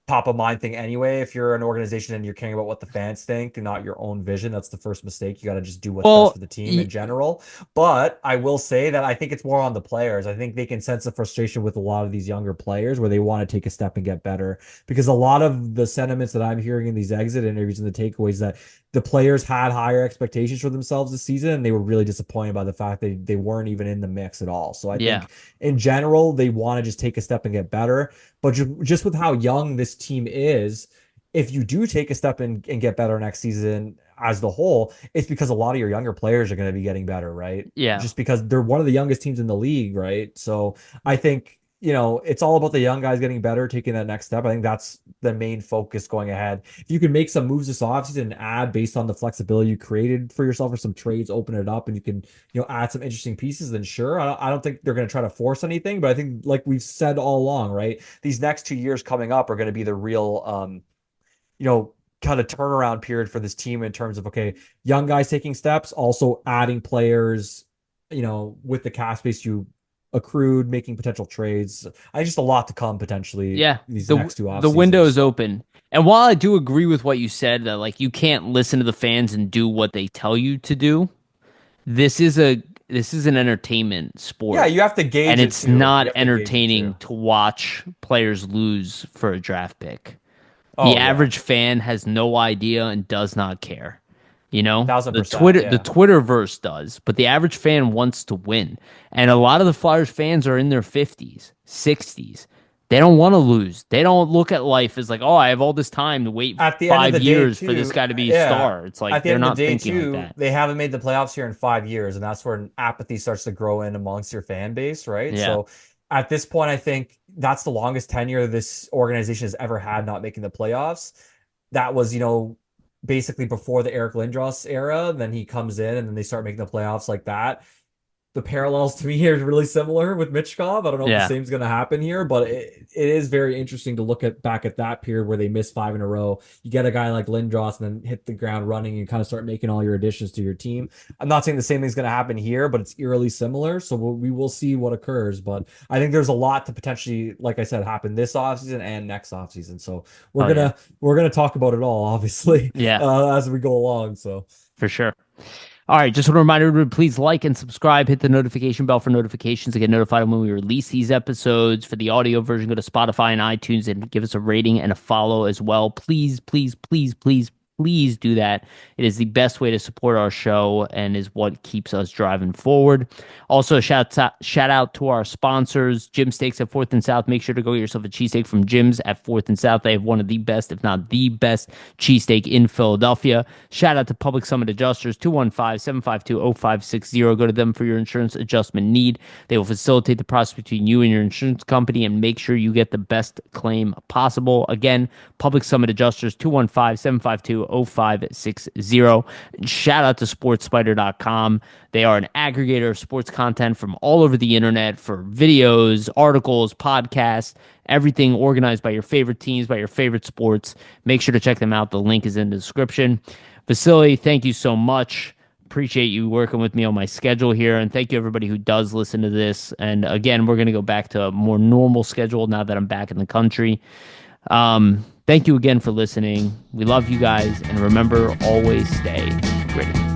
top of mind thing anyway. If you're an organization and you're caring about what the fans think and not your own vision, that's the first mistake. You got to just do what's best Well, for the team in general. But I will say that I think it's more on the players. I think they can sense the frustration with a lot of these younger players where they want to take a step and get better. Because a lot of the sentiments that I'm hearing in these exit interviews and the takeaways that the players had higher expectations for themselves this season and they were really disappointed by the fact they weren't even in the mix at all. So I yeah. think in general, they want to just take a step and get better. But just with how young this team is, if you do take a step and get better next season as the whole, it's because a lot of your younger players are going to be getting better, right? Yeah. Just because they're one of the youngest teams in the league, right? So I think, it's all about the young guys getting better, taking that next step. I think that's the main focus going ahead. If you can make some moves this offseason and add based on the flexibility you created for yourself or some trades, open it up and you can, add some interesting pieces, then sure. I don't think they're going to try to force anything, but I think like we've said all along, right? These next 2 years coming up are going to be the real kind of turnaround period for this team in terms of okay, young guys taking steps, also adding players, with the cap space you accrued, making potential trades. I just a lot to come potentially Yeah. these The next two off the window seasons. is open. And while I do agree with what you said that like you can't listen to the fans and do what they tell you to do, this is a this is an entertainment Yeah, sport. you have to And gauge it it's too. not You have to gauge it entertaining too. to watch players lose for a draft pick. The Oh yeah, average fan has no idea and does not care. thousand The percent. Yeah. Twitterverse does, but the average fan wants to win. And a lot of the Flyers fans are in their 50s, 60s. They don't want to lose. They don't look at life as like, oh, I have all this time to wait At the end of 5 the day, years for this too, guy to be a yeah. star. It's like At the they're end of the not day, thinking like too, that. they haven't made the playoffs here in 5 years, and that's where apathy starts to grow in amongst your fan base, right? Yeah. So at this point, I think that's the longest tenure this organization has ever had not making the playoffs. That was, basically before the Eric Lindros era. Then he comes in and then they start making the playoffs like that. The parallels to me are really similar with Michkov. I don't know if the Yeah. same's going to happen here, but it is very interesting to look at back at that period where they missed five in a row. You get a guy like Lindros and then hit the ground running and kind of start making all your additions to your team. I'm not saying the same thing's going to happen here, but it's eerily similar. So we will see what occurs. But I think there's a lot to potentially, like I said, happen this offseason and next offseason. So we're Oh yeah. gonna we're gonna talk about it all, obviously, Yeah, as we go along. So for sure. All right, just want to remind everybody, please like and subscribe. Hit the notification bell for notifications to get notified when we release these episodes. For the audio version, go to Spotify and iTunes and give us a rating and a follow as well. Please, please, please, please, please do that. It is the best way to support our show and is what keeps us driving forward. Also, shout out to our sponsors, Jim Steaks at 4th and South. Make sure to go get yourself a cheesesteak from Jim's at 4th and South. They have one of the best, if not the best, cheesesteak in Philadelphia. Shout out to Public Summit Adjusters, 215-752-0560. Go to them for your insurance adjustment need. They will facilitate the process between you and your insurance company and make sure you get the best claim possible. Again, Public Summit Adjusters, 215-752-0560. Shout out to SportsSpider.com. They are an aggregator of sports content from all over the internet for videos, articles, podcasts, everything organized by your favorite teams, by your favorite sports. Make sure to check them out. The link is in the description. Vasily, thank you so much. Appreciate you working with me on my schedule here. And thank you, everybody who does listen to this. And again, we're going to go back to a more normal schedule now that I'm back in the country. Thank you again for listening. We love you guys. And remember, always stay gritty.